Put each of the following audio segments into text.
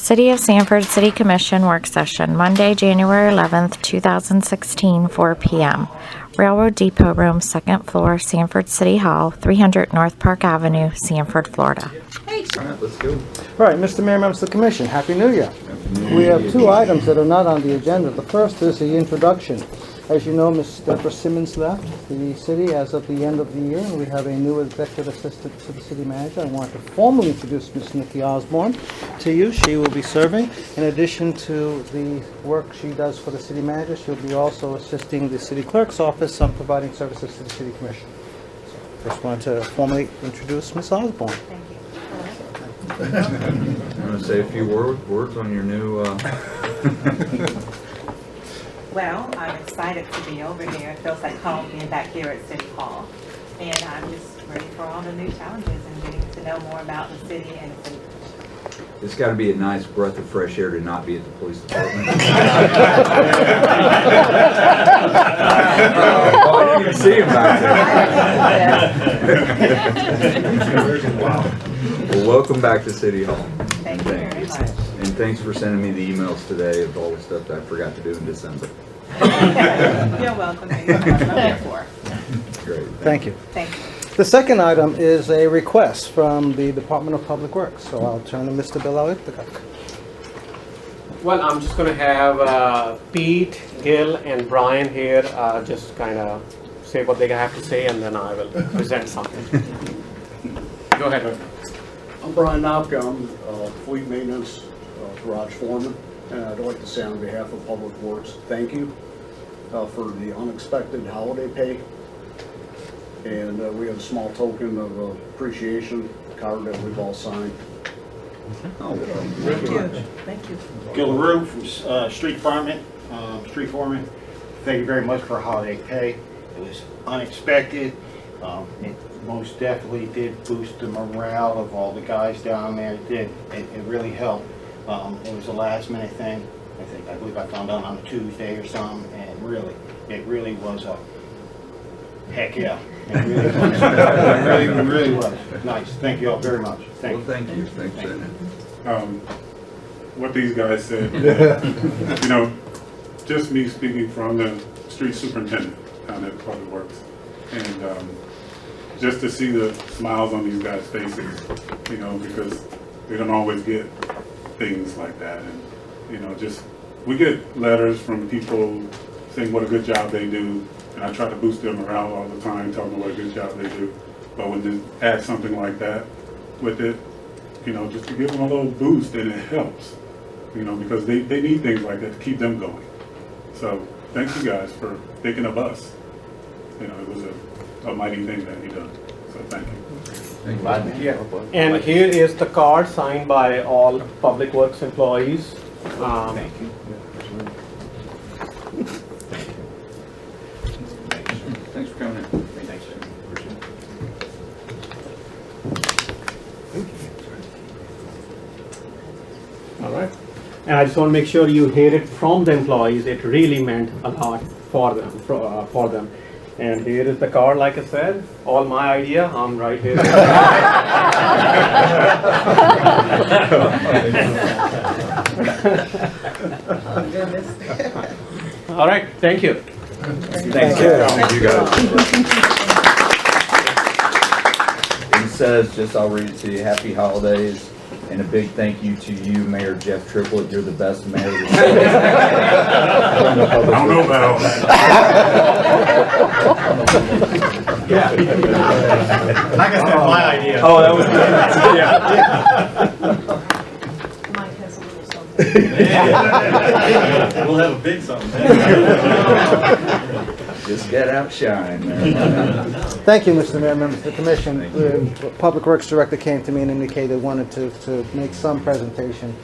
City of Sanford City Commission Work Session, Monday, January 11th, 2016, 4 p.m. Railroad Depot Room, 2nd floor, Sanford City Hall, 300 North Park Avenue, Sanford, Florida. All right, let's go. All right, Mr. Mayor, members of the Commission, Happy New Year. We have two items that are not on the agenda. The first is the introduction. As you know, Ms. Deborah Simmons left the city as of the end of the year, and we have a new executive assistant to the city manager. I want to formally introduce Ms. Nikki Osborne to you. She will be serving. In addition to the work she does for the city manager, she'll be also assisting the city clerk's office on providing services to the city commission. So, just wanted to formally introduce Ms. Osborne. Thank you. I'm going to say a few words on your new... Well, I'm excited to be over here. It feels like home being back here at City Hall. And I'm just ready for all the new challenges and getting to know more about the city and its citizens. It's got to be a nice breath of fresh air to not be at the police department. Oh, you can see him back there. Wow. Well, welcome back to City Hall. Thank you very much. And thanks for sending me the emails today of all the stuff that I forgot to do in December. You're welcome. That's what I'm here for. Great. Thank you. Thank you. The second item is a request from the Department of Public Works. So I'll turn to Mr. Bill. Well, I'm just going to have Pete, Gil, and Brian here just kind of say what they have to say, and then I will present something. Go ahead. I'm Brian Knopka. I'm Fleet Maintenance Garage Foreman, and I'd like to say on behalf of Public Works, thank you for the unexpected holiday pay. And we have a small token of appreciation card that we've all signed. Oh, Thank you. Thank you. Gil LaRue from Street Department, Street Foreman. Thank you very much for holiday pay. It was unexpected. It most definitely did boost the morale of all the guys down there. It did. It really helped. It was a last minute thing. I believe I found out on a Tuesday or something, and it really was a heck yeah. It really was. It really was. Nice. Thank you all very much. Thank you. Thank you. Thanks for that. What these guys said, just me speaking from the street superintendent down at Public Works, and just to see the smiles on these guys' faces, because we don't always get things like that, and we get letters from people saying what a good job they do, and I try to boost their morale all the time, tell them what a good job they do. But when you add something like that with it, just to give them a little boost, and it helps, because they need things like that to keep them going. So thank you guys for thinking of us. It was a mighty thing that he done. So thank you. Thank you. Yeah. And here is the card signed by all Public Works employees. Thank you. Thanks for coming in. Thanks, sir. Appreciate it. All right. And I just want to make sure you hear it from the employees. It really meant a lot for them. For them. And here is the card, like I said, all my idea. I'm right here. All right, thank you. Thank you guys. It says, I'll read it to you, happy holidays, and a big thank you to you, Mayor Jeff Triplett. You're the best mayor of the city. I don't know about all that. Yeah. Like I said, my idea. Oh, that was good. Yeah. Mike has a little something. We'll have a big something. Just get outshine, man. Thank you, Mr. Mayor, members of the Commission. The Public Works Director came to me and indicated they wanted to make some presentation.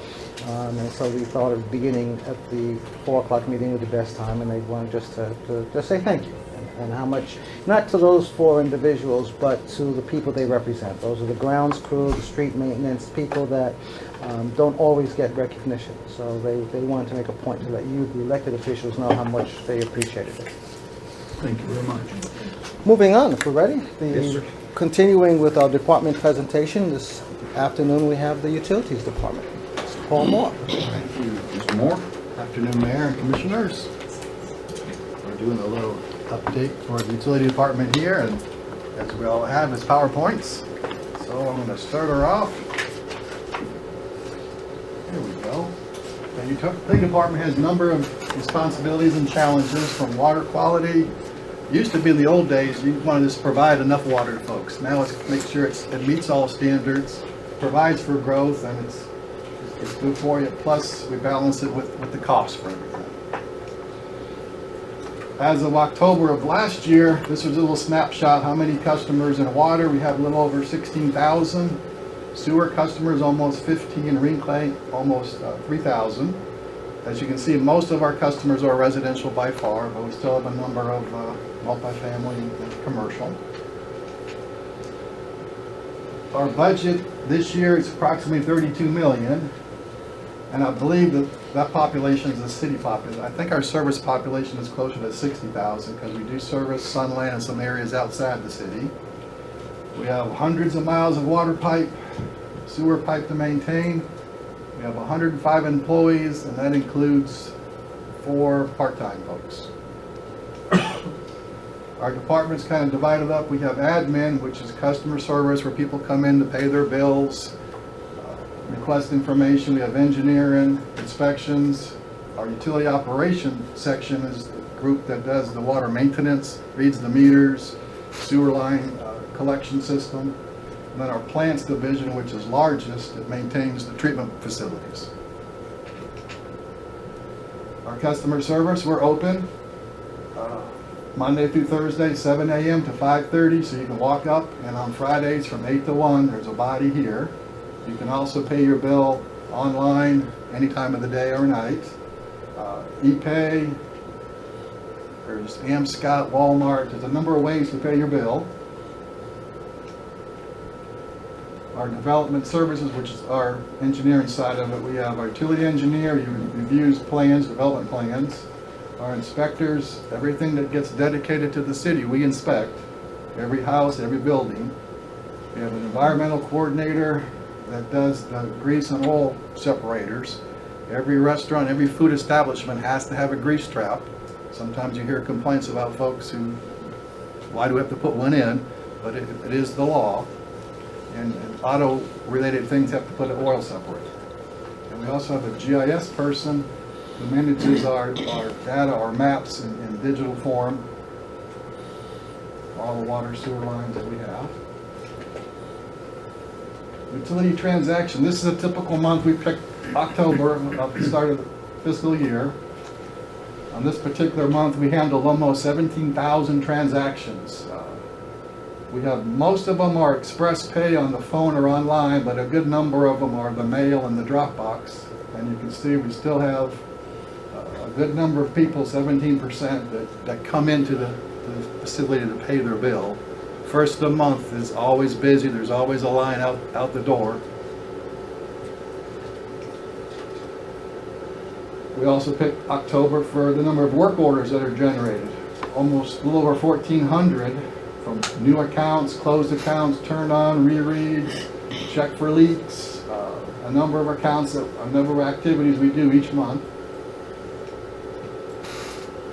And so we thought at the beginning at the 4 o'clock meeting was the best time, and they wanted just to say thank you. And how much, not to those 4 individuals, but to the people they represent. Those are the grounds crew, the street maintenance, people that don't always get recognition. So they wanted to make a point to let you, the elected officials, know how much they appreciated it. Thank you very much. Moving on, if we're ready. Yes, sir. Continuing with our department presentation, this afternoon we have the Utilities Department. Paul Moore. Thank you. Mr. Moore? Afternoon, Mayor and Commissioners. We're doing a little update for the utility department here, and as we all have is PowerPoints. So I'm going to start her off. Here we go. The utility department has a number of responsibilities and challenges, from water quality. Used to be in the old days, you wanted to just provide enough water to folks. Now it's make sure it meets all standards, provides for growth, and it's good for you. Plus, we balance it with the cost for everything. As of October of last year, this was a little snapshot how many customers in water. We have a little over 16,000. Sewer customers, almost 15. Reclaim, almost 3,000. As you can see, most of our customers are residential by far, but we still have a number of multifamily and commercial. Our budget this year is approximately 32 million, and I believe that population is the city population. I think our service population is closer to 60,000 because we do service Sunland and some areas outside the city. We have hundreds of miles of water pipe, sewer pipe to maintain. We have 105 employees, and that includes 4 part-time folks. Our department's kind of divided up. We have admin, which is customer service, where people come in to pay their bills, request information. We have engineering, inspections. Our utility operation section is the group that does the water maintenance, reads the meters, sewer line collection system. And then our plants division, which is largest, it maintains the treatment facilities. Our customer service, we're open Monday through Thursday, 7 a.m. to 5:30, so you can walk up, and on Fridays from 8 to 1, there's a body here. You can also pay your bill online any time of the day or night. ePay, there's AmScott, Walmart, there's a number of ways to pay your bill. Our development services, which is our engineering side of it, we have our utility engineer, who reviews plans, development plans. Our inspectors, everything that gets dedicated to the city, we inspect. Every house, every building. We have an environmental coordinator that does the grease and oil separators. Every restaurant, every food establishment has to have a grease trap. Sometimes you hear complaints about folks who, why do we have to put one in? But it is the law. And auto-related things have to put an oil separator. And we also have a GIS person who manages our data, our maps in digital form, all the water sewer lines that we have. Utility transaction. This is a typical month. We picked October, about the start of the fiscal year. On this particular month, we handled almost 17,000 transactions. We have, most of them are express pay on the phone or online, but a good number of them are the mail and the drop box. And you can see we still have a good number of people, 17%, that come into the facility to pay their bill. First of the month is always busy. There's always a line out the door. We also picked October for the number of work orders that are generated. Almost a little over 1,400 from new accounts, closed accounts, turned on, rereads, check for leaks, a number of accounts, a number of activities we do each month.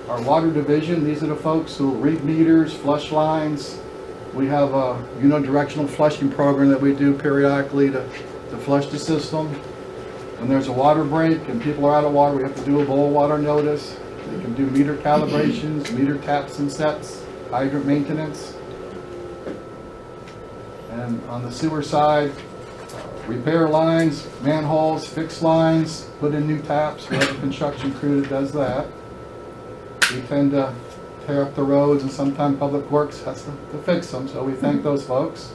Our water division, these are the folks who read meters, flush lines. We have a unidirectional flushing program that we do periodically to flush the system. When there's a water break and people are out of water, we have to do a boil water notice. We can do meter calibrations, meter taps and sets, hydrant maintenance. And on the sewer side, repair lines, manholes, fix lines, put in new taps. We have a construction crew that does that. We tend to tear up the roads, and sometimes Public Works has to fix them, so we thank those folks.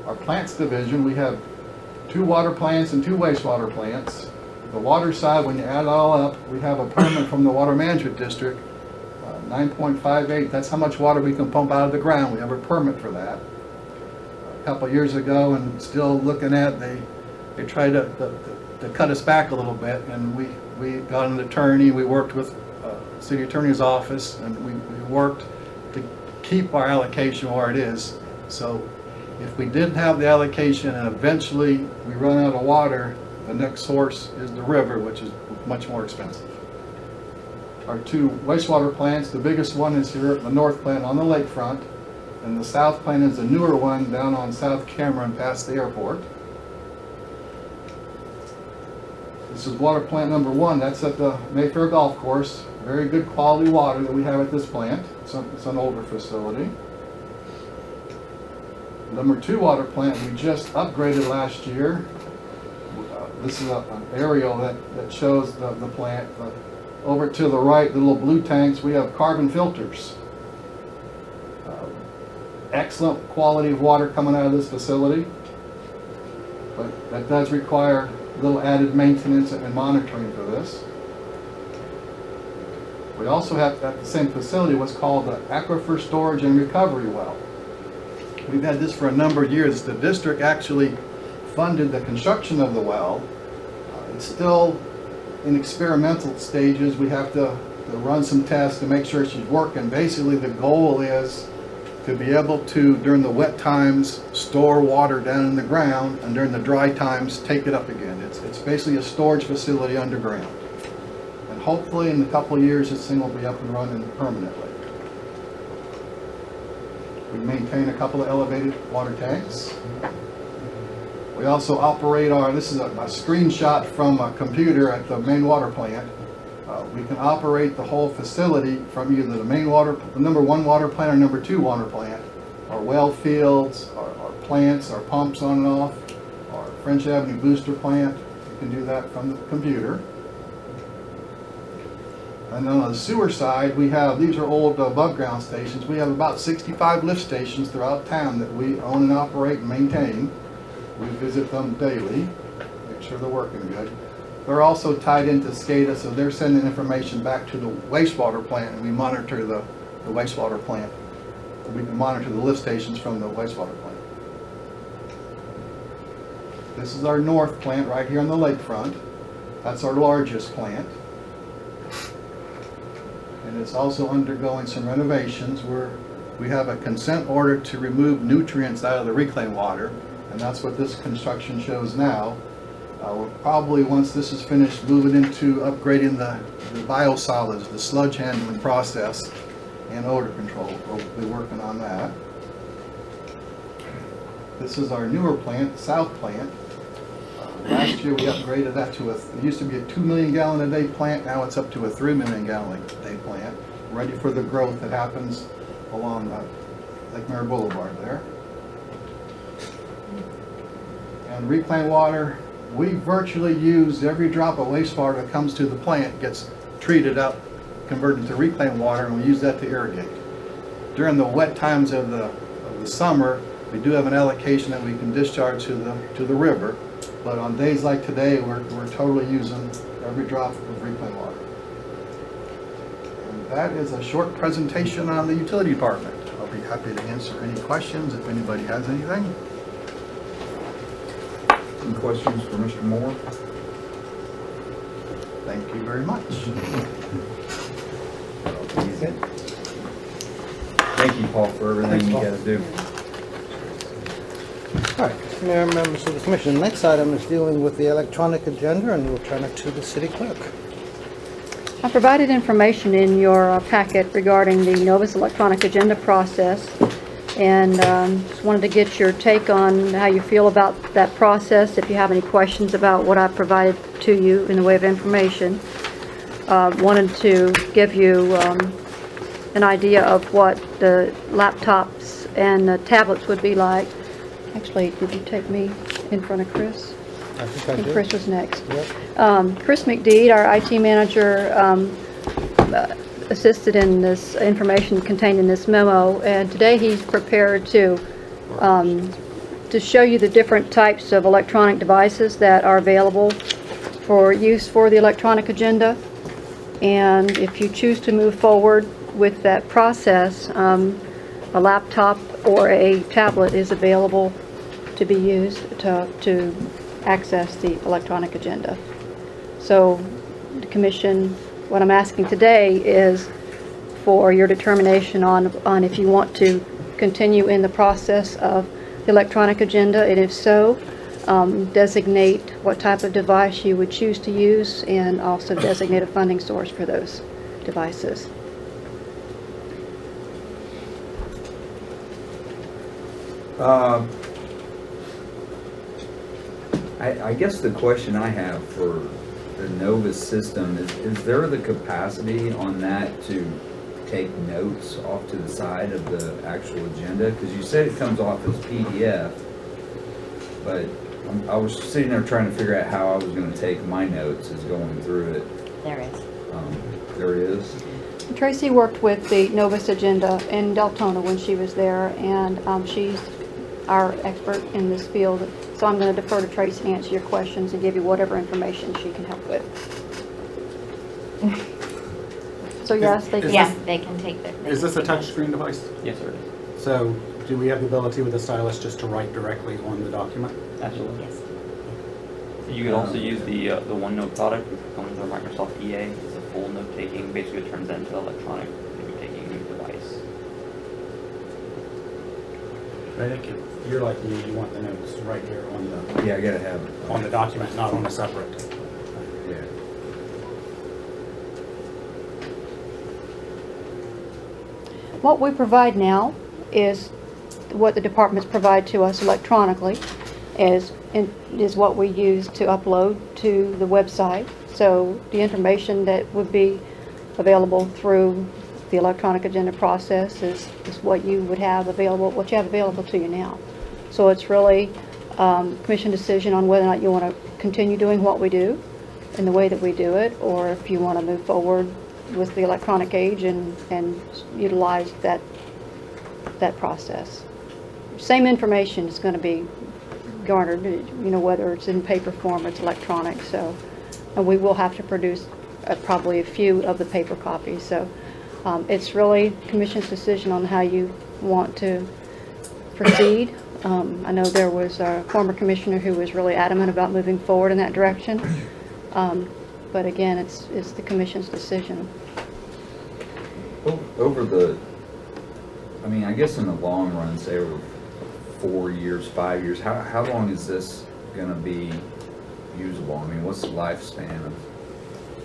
Our plants division, we have 2 water plants and 2 wastewater plants. The water side, when you add it all up, we have a permit from the Water Management District, 9.58. That's how much water we can pump out of the ground. We have a permit for that. A couple years ago, and still looking at, they tried to cut us back a little bit, and we got an attorney. We worked with city attorney's office, and we worked to keep our allocation where it is. So If we didn't have the allocation and eventually we run out of water, the next source is the river, which is much more expensive. Our two wastewater plants, the biggest one is here at the north plant on the lakefront, and the south plant is the newer one down on South Cameron past the airport. This is water plant number 1. That's at the Mayfair Golf Course. Very good quality water that we have at this plant. It's an older facility. Number 2 water plant we just upgraded last year. This is an aerial that shows the plant. Over to the right, the little blue tanks, we have carbon filters. Excellent quality of water coming out of this facility, but that does require a little added maintenance and monitoring for this. We also have at the same facility what's called the Aquifer Storage and Recovery Well. We've had this for a number of years. The district actually funded the construction of the well. It's still in experimental stages. We have to run some tests to make sure she's working. Basically, the goal is to be able to, during the wet times, store water down in the ground, and during the dry times, take it up again. It's basically a storage facility underground. And hopefully in a couple of years, this thing will be up and running permanently. We maintain a couple of elevated water tanks. We also operate this is a screenshot from a computer at the main water plant. We can operate the whole facility from either the number 1 water plant or number 2 water plant. Our well fields, our plants, our pumps on and off, our French Avenue booster plant. You can do that from the computer. And then on the sewer side, we have, these are old above ground stations. We have about 65 lift stations throughout town that we own and operate and maintain. We visit them daily, make sure they're working good. They're also tied into SCADA, so they're sending information back to the wastewater plant, and we monitor the wastewater plant. We can monitor the lift stations from the wastewater plant. This is our north plant right here on the lakefront. That's our largest plant. And it's also undergoing some renovations where we have a consent order to remove nutrients out of the reclaimed water, and that's what this construction shows now. We'll probably, once this is finished, moving into upgrading the biosolids, the sludge handling process, and odor control. We'll be working on that. This is our newer plant, the south plant. Last year we upgraded that to it used to be a 2 million gallon a day plant, now it's up to a 3 million gallon a day plant, ready for the growth that happens along Lake Mary Boulevard there. And reclaimed water, we virtually use every drop of wastewater that comes to the plant, gets treated up, converted to reclaimed water, and we use that to irrigate. During the wet times of the summer, we do have an allocation that we can discharge to the river, but on days like today, we're totally using every drop of reclaimed water. And that is a short presentation on the utility department. I'll be happy to answer any questions if anybody has anything. Any questions for Mr. Moore? Thank you very much. Thank you, Paul, for everything you guys do. All right, Mr. Mayor, members of the commission, the next item is dealing with the electronic agenda, and we'll turn it to the city clerk. I provided information in your packet regarding the Novus electronic agenda process, and just wanted to get your take on how you feel about that process. If you have any questions about what I provided to you in the way of information, wanted to give you an idea of what the laptops and the tablets would be like. Actually, did you take me in front of Chris? I think I did. Chris was next. Yep. Chris McDeed, our IT manager, assisted in this information contained in this memo, and today he's prepared to show you the different types of electronic devices that are available for use for the electronic agenda. And if you choose to move forward with that process, a laptop or a tablet is available to be used to access the electronic agenda. So the commission, what I'm asking today is for your determination on if you want to continue in the process of the electronic agenda, and if so, designate what type of device you would choose to use, and also designate a funding source for those devices. I guess the question I have for the Novus system is there the capacity on that to take notes off to the side of the actual agenda? Because you said it comes off as PDF, but I was sitting there trying to figure out how I was going to take my notes as going through it. There is. There is. Tracy worked with the Novus agenda in Deltona when she was there, and she's our expert in this field. So I'm going to defer to Tracy to answer your questions and give you whatever information she can help with. So yes, they can. Yes, they can take that. Is this a touchscreen device? Yes, sir. So do we have the ability with the stylus just to write directly on the document? Absolutely. Yes. You could also use the OneNote product, which comes from Microsoft EA. It's a full note-taking. Basically, it turns that into electronic note-taking device. I think if you're like me, you want the notes right there on the Yeah, I gotta have it. on the document, not on a separate. Yeah. What we provide now is what the departments provide to us electronically, is what we use to upload to the website. So the information that would be available through the electronic agenda process is what you would have available, what you have available to you now. So it's really commission decision on whether or not you want to continue doing what we do in the way that we do it, or if you want to move forward with the electronic age and utilize that process. Same information is going to be garnered, whether it's in paper form or it's electronic. So, and we will have to produce probably a few of the paper copies. So it's really commission's decision on how you want to proceed. I know there was a former commissioner who was really adamant about moving forward in that direction. But again, it's the commission's decision. I guess in the long run, say over 4 years, 5 years, how long is this going to be usable? I mean, what's the lifespan of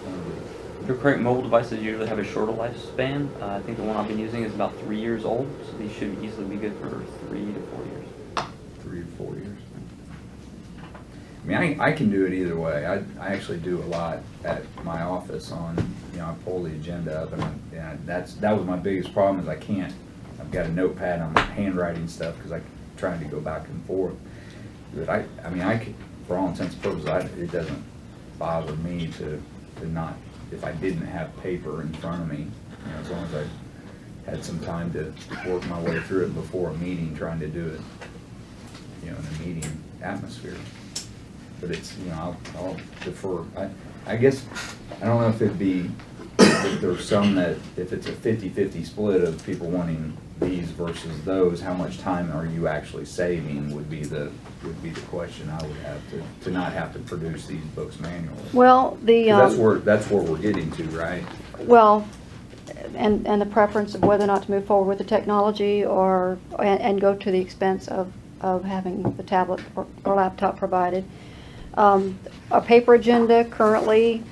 one of these? Your current mobile devices usually have a shorter lifespan. I think the one I've been using is about 3 years old, so these should easily be good for 3 to 4 years. 3 to 4 years. I mean, I can do it either way. I actually do a lot at my office on, I pull the agenda up, and that was my biggest problem is I've got a notepad, I'm handwriting stuff because I'm trying to go back and forth. But I could, for all intents and purposes, it doesn't bother me to not, if I didn't have paper in front of me, as long as I had some time to work my way through it before a meeting, trying to do it, in a meeting atmosphere. But it's, I'll defer. I guess, I don't know if it'd be, if there's some that, if it's a 50-50 split of people wanting these versus those, how much time are you actually saving would be the question I would have to not have to produce these books manually. Well, That's where we're getting to, right? Well, and the preference of whether or not to move forward with the technology and go to the expense of having the tablet or laptop provided. Our paper agenda currently,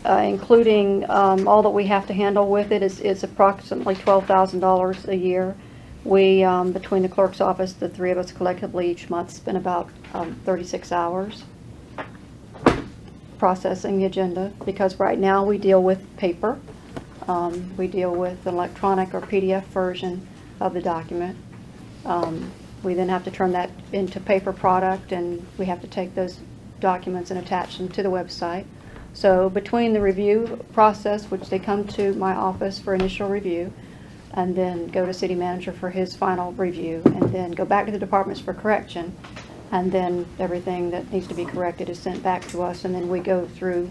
including all that we have to handle with it, is approximately $12,000 a year. We, between the clerk's office, the three of us collectively each month spend about 36 hours processing the agenda, because right now we deal with paper. We deal with an electronic or PDF version of the document. We then have to turn that into paper product, and we have to take those documents and attach them to the website. So between the review process, which they come to my office for initial review, and then go to city manager for his final review, and then go back to the departments for correction, and then everything that needs to be corrected is sent back to us, and then we go through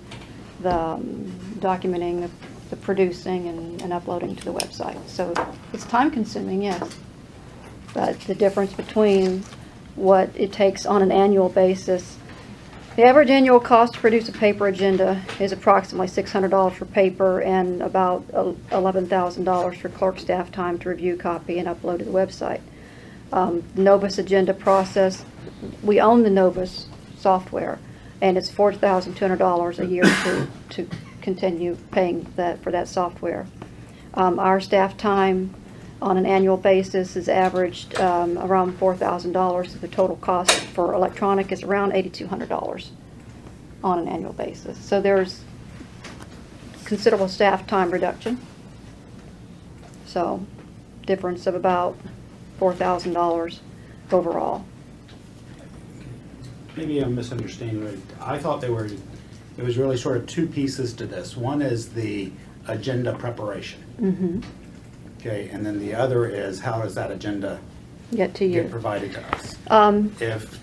the documenting, the producing, and uploading to the website. So it's time consuming, yes. But the difference between what it takes on an annual basis, the average annual cost to produce a paper agenda is approximately $600 for paper and about $11,000 for clerk staff time to review, copy, and upload to the website. Novus agenda process. We own the Novus software, and it's $4,200 a year to continue paying for that software. Our staff time on an annual basis is averaged around $4,000. The total cost for electronic is around $8,200 on an annual basis. So there's considerable staff time reduction. So difference of about $4,000 overall. Maybe I'm misunderstanding, but I thought there was really sort of two pieces to this. One is the agenda preparation. Mm-hmm. Okay, and then the other is how does that agenda Get to you. get provided to us? If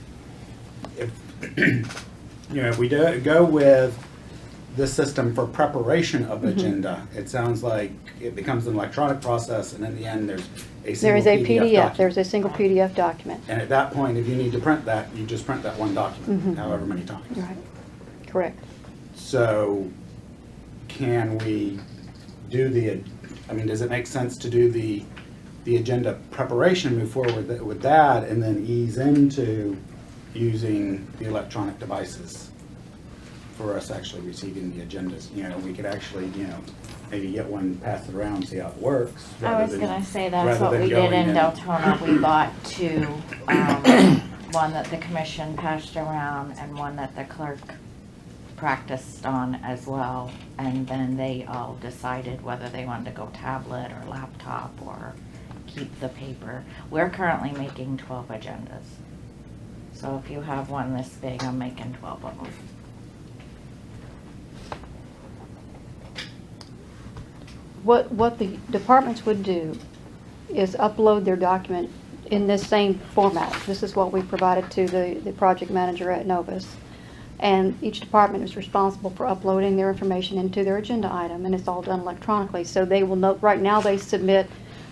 if we go with this system for preparation of agenda, it sounds like it becomes an electronic process, and in the end, there's a There single is a PDF PDF. document. There's a single PDF document. And at that point, if you need to print that, you just print that one document, Mhm. however many times. Right. Correct. So can we do does it make sense to do the agenda preparation, move forward with that, and then ease into using the electronic devices for us actually receiving the agendas? We could actually, maybe get one, pass it around, see how it works. I was gonna say that's rather what than we did going in in- Deltona. We bought two, one that the commission passed around and one that the clerk practiced on as well. And then they all decided whether they wanted to go tablet or laptop or keep the paper. We're currently making 12 agendas. So if you have one this big, I'm making 12 of them. What the departments would do is upload their document in this same format. This is what we provided to the project manager at Novus. And each department is responsible for uploading their information into their agenda item, and it's all done electronically. So they will know, right now they submit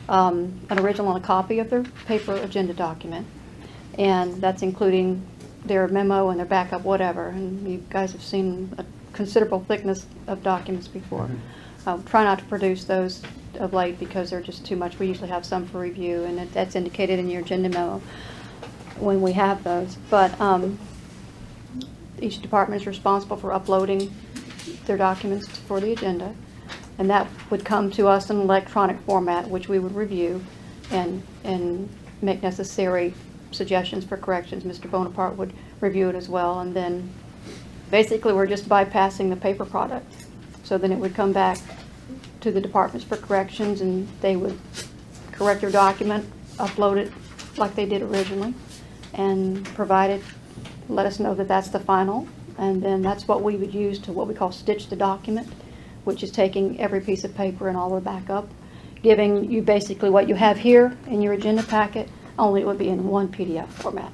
an original and a copy of their paper agenda document. And that's including their memo and their backup, whatever. And you guys have seen a considerable thickness of documents before. Try not to produce those of late because they're just too much. We usually have some for review, and that's indicated in your agenda memo when we have those. But each department is responsible for uploading their documents for the agenda, and that would come to us in electronic format, which we would review and make necessary suggestions for corrections. Mr. Bonaparte would review it as well, and then basically we're just bypassing the paper product. So then it would come back to the departments for corrections, and they would correct their document, upload it like they did originally, and provide it, let us know that that's the final, and then that's what we would use to what we call stitch the document, which is taking every piece of paper and all the backup, giving you basically what you have here in your agenda packet, only it would be in one PDF format.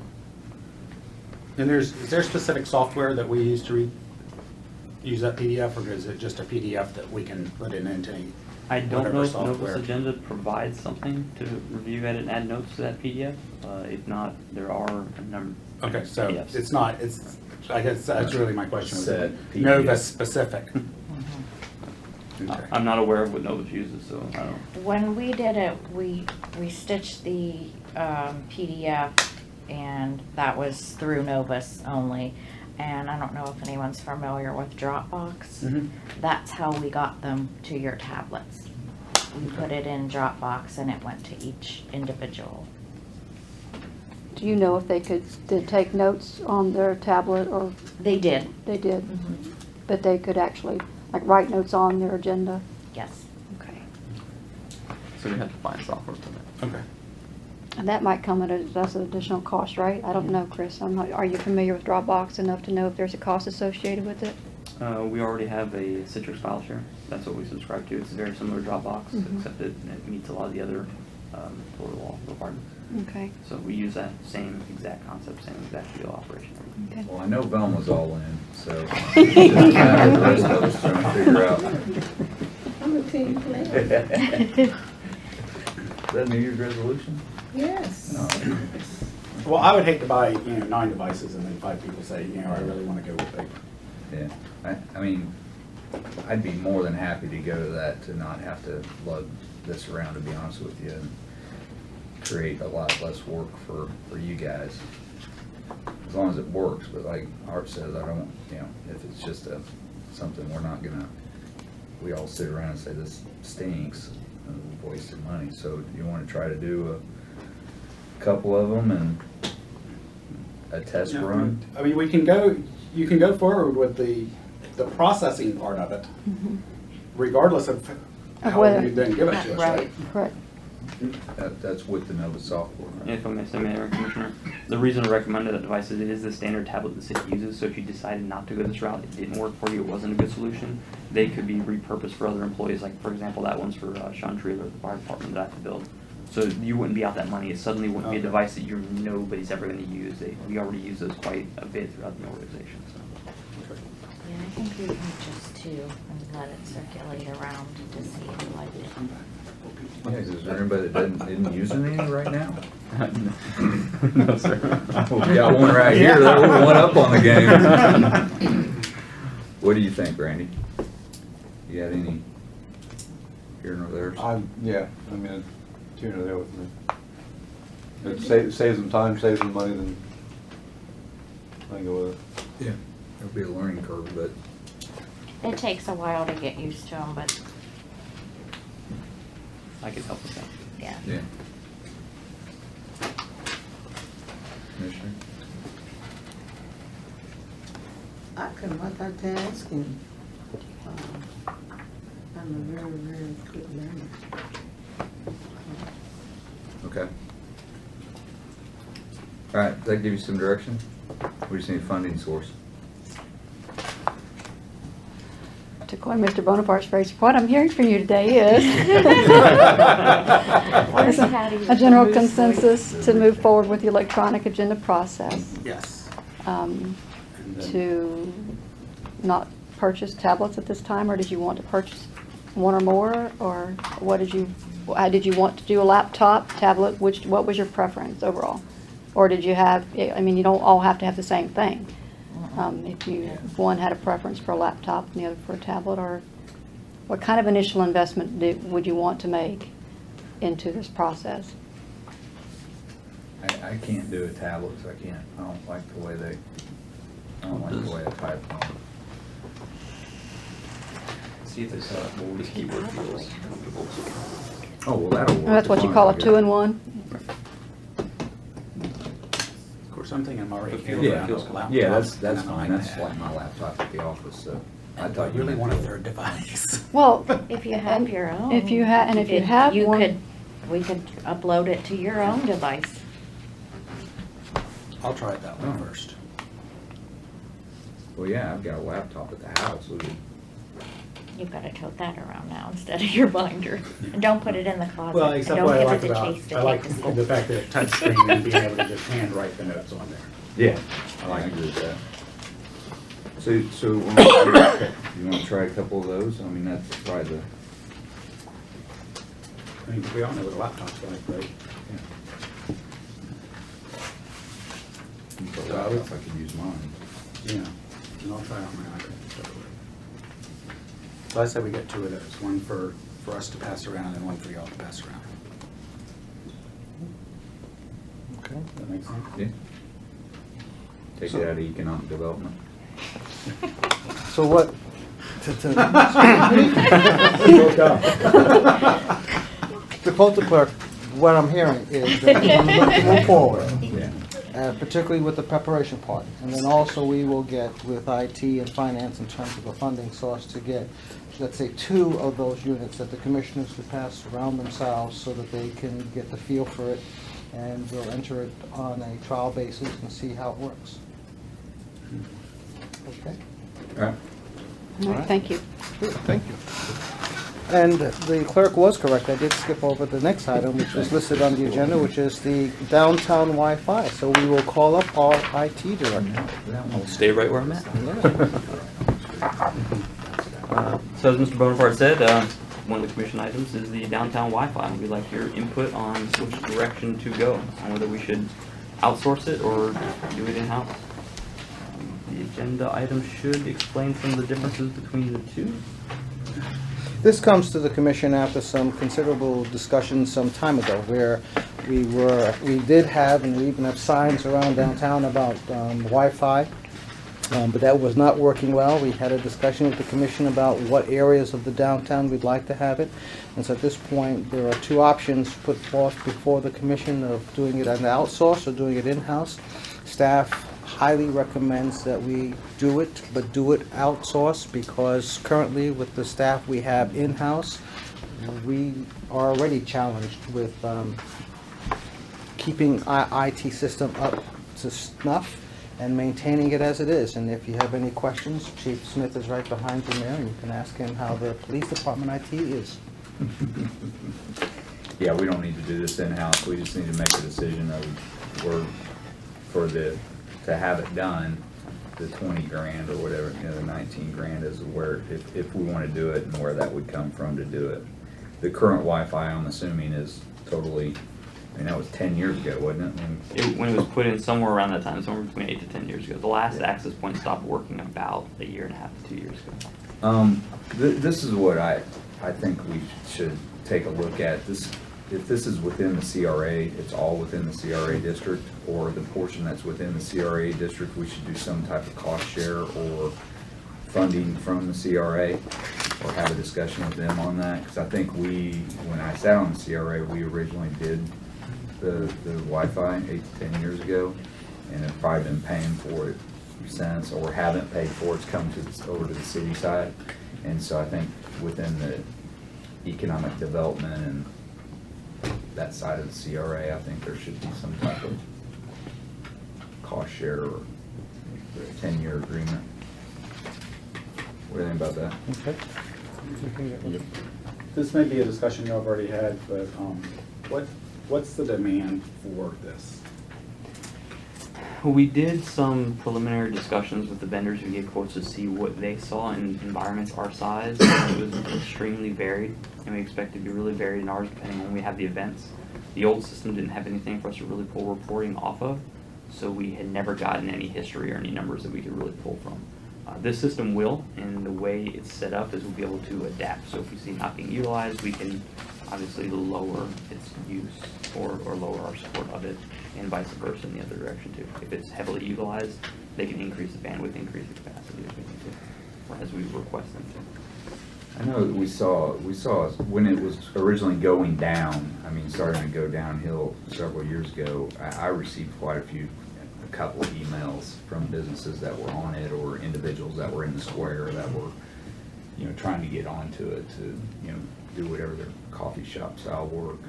And is there specific software that we use to use that PDF, or is it just a PDF that we can put in into I don't whatever know if software? Novus Agenda provides something to review, edit, and add notes to that PDF. If not, there are a number Okay, of so PDFs. I guess that's really my question. Was Set it PDF. Novus specific? Okay. I'm not aware of what Novus uses, so I don't. When we did it, we stitched the PDF, and that was through Novus only. And I don't know if anyone's familiar with Dropbox. Mhm. That's how we got them to your tablets. We put it in Dropbox and it went to each individual. Do you know if they did take notes on their tablet, or They did. they did? But they could actually, like, write notes on their agenda? Yes. Okay. So we have to find software for that. Okay. And that might come at that's an additional cost, right? I don't know, Chris. Are you familiar with Dropbox enough to know if there's a cost associated with it? We already have a Citrix file share. That's what we subscribe to. It's very similar to Dropbox, Mhm. except it meets a lot of the other law requirements. Okay. So we use that same exact concept, same exact deal operation. Okay. Well, I know Velma's all in, so it's just a matter of the rest of us trying to figure out. I'm a team player. Is that New Year's resolution? Yes. No. Well, I would hate to buy 9 devices and then 5 people say, I really want to go with paper. Yeah, I mean, I'd be more than happy to go to that, to not have to lug this around, to be honest with you. create a lot less work for you guys. As long as it works, but like Art says, I don't, you know, if it's just something we're not gonna, we all sit around and say this stinks, and we've wasted money. So do you wanna try to do a couple of them and a test run? I mean, you can go forward with the processing part of it, regardless of how whether- you then give it to us, right? Correct. That's with the Nova software, right? If I may say, Mayor and Commissioner, the reason I recommended that device is it is the standard tablet the city uses, so if you decided not to go this route, it didn't work for you, it wasn't a good solution, they could be repurposed for other employees, like, for example, that one's for Sean Treeler, the fire department that I have to build. So you wouldn't be out that money, it suddenly wouldn't be a device that nobody's ever gonna use. We already use those quite a bit throughout the organization, so. Yeah, I think we can just and let it circulate around to see who liked it. Yeah, is there anybody that didn't use any right now? No, sir. We got one right here, that we're one up on the game. What do you think, Randy? You got any here nor there? Yeah, I mean, it's here nor there with me. It saves them time, saves them money, then I can go with it. Yeah. It'll be a learning curve, but. It takes a while to get used to them, but I could help with that. yeah. Yeah. Commissioner? I can multitask and I'm a very, very good learner. Okay. All right, does that give you some direction? We just need a funding source. To coin Mr. Bonaparte's phrase, what I'm hearing from you today is Where's Patty? a general consensus to move forward with the electronic agenda process. Yes. Um, And then- to not purchase tablets at this time, or did you want to purchase one or more, or what did you want to do a laptop, tablet, what was your preference overall? Or did you have, I mean, you don't all have to have the same thing. If one had a preference for a laptop and the other for a tablet, or what kind of initial investment would you want to make into this process? I can't do a tablet, so I don't like the way they type them. See if this this keyboard feels comfortable. Oh, well, that'll work. That's what you call a two-in-one? Of course, I'm thinking I'm already. Yeah, that's fine, that's like my laptop at the office, so. I thought You really meant want a the- third device. Well, If you have your own. If you have one. We could upload it to your own device. I'll try it that way first. Well, yeah, I've got a laptop at the house. You've got to tote that around now instead of your binder. And don't put it in the closet. Well, And except don't what I give like it to about, Chase to I like take to school. the fact that it's touchscreen and being able to just hand write the notes on there. Yeah, I agree with that. So you want to try a couple of those? I mean, that's probably the. I mean, we all know what a laptop's like, right? So I would, if I could use mine. Yeah, and I'll try it on my iPad. So I said we get two of those, one for us to pass around and one for y'all to pass around. Okay. That makes sense? Yeah. Take it out of economic development. So what, to quote the clerk, what I'm hearing is that we're looking to move forward, particularly with the preparation part. And then also we will get with IT and finance in terms of a funding source to get, let's say, 2 of those units that the commissioners could pass around themselves so that they can get the feel for it, and we'll enter it on a trial basis and see how it works. Okay? All right. All right, thank you. Thank you. And the clerk was correct. I did skip over the next item, which was listed on the agenda, which is the downtown Wi-Fi. So we will call up our IT director. I'll stay right where I'm at. Yeah. So as Mr. Bonaparte said, one of the commission items is the downtown Wi-Fi. We'd like your input on which direction to go, on whether we should outsource it or do it in-house. The agenda item should explain some of the differences between the two. This comes to the commission after some considerable discussion some time ago, where We did have, and we even have signs around downtown about Wi-Fi, but that was not working well. We had a discussion with the commission about what areas of the downtown we'd like to have it. And so at this point, there are two options put forth before the commission of doing it on the outsource or doing it in-house. Staff highly recommends that we do it, but do it outsourced, because currently with the staff we have in-house, we are already challenged with keeping our IT system up to snuff and maintaining it as it is. And if you have any questions, Chief Smith is right behind you there, and you can ask him how the police department IT is. Yeah, we don't need to do this in-house. We just need to make a decision of where, to have it done, the 20 grand or whatever, the 19 grand is where, if we want to do it, and where that would come from to do it. The current Wi-Fi, I'm assuming, is totally, that was 10 years ago, wasn't it? When it was put in somewhere around that time, somewhere between 8 to 10 years ago. The last access point stopped working about a year and a half to 2 years ago. This is what I think we should take a look at. If this is within the CRA, it's all within the CRA district, or the portion that's within the CRA district, we should do some type of cost share or funding from the CRA, or have a discussion with them on that. Because I think when I sat on the CRA, we originally did the Wi-Fi 8 to 10 years ago, and have probably been paying for it since, or haven't paid for it. It's come over to the city side. And so I think within the economic development and that side of the CRA, I think there should be some type of cost share or 10-year agreement. What do you think about that? Okay. This may be a discussion y'all have already had, but what's the demand for this? We did some preliminary discussions with the vendors who gave quotes to see what they saw in environments our size. It was extremely varied, and we expect it to be really varied in ours depending on when we have the events. The old system didn't have anything for us to really pull reporting off of, so we had never gotten any history or any numbers that we could really pull from. This system will, and the way it's set up is we'll be able to adapt. So if we see it not being utilized, we can obviously lower its use or lower our support of it, and vice versa in the other direction too. If it's heavily utilized, they can increase the bandwidth, increase the capacity if we need to, or as we request them to. I know that we saw when it was originally going down, starting to go downhill several years ago, I received quite a couple of emails from businesses that were on it, or individuals that were in the square that were, trying to get onto it to, do whatever their coffee shop style work.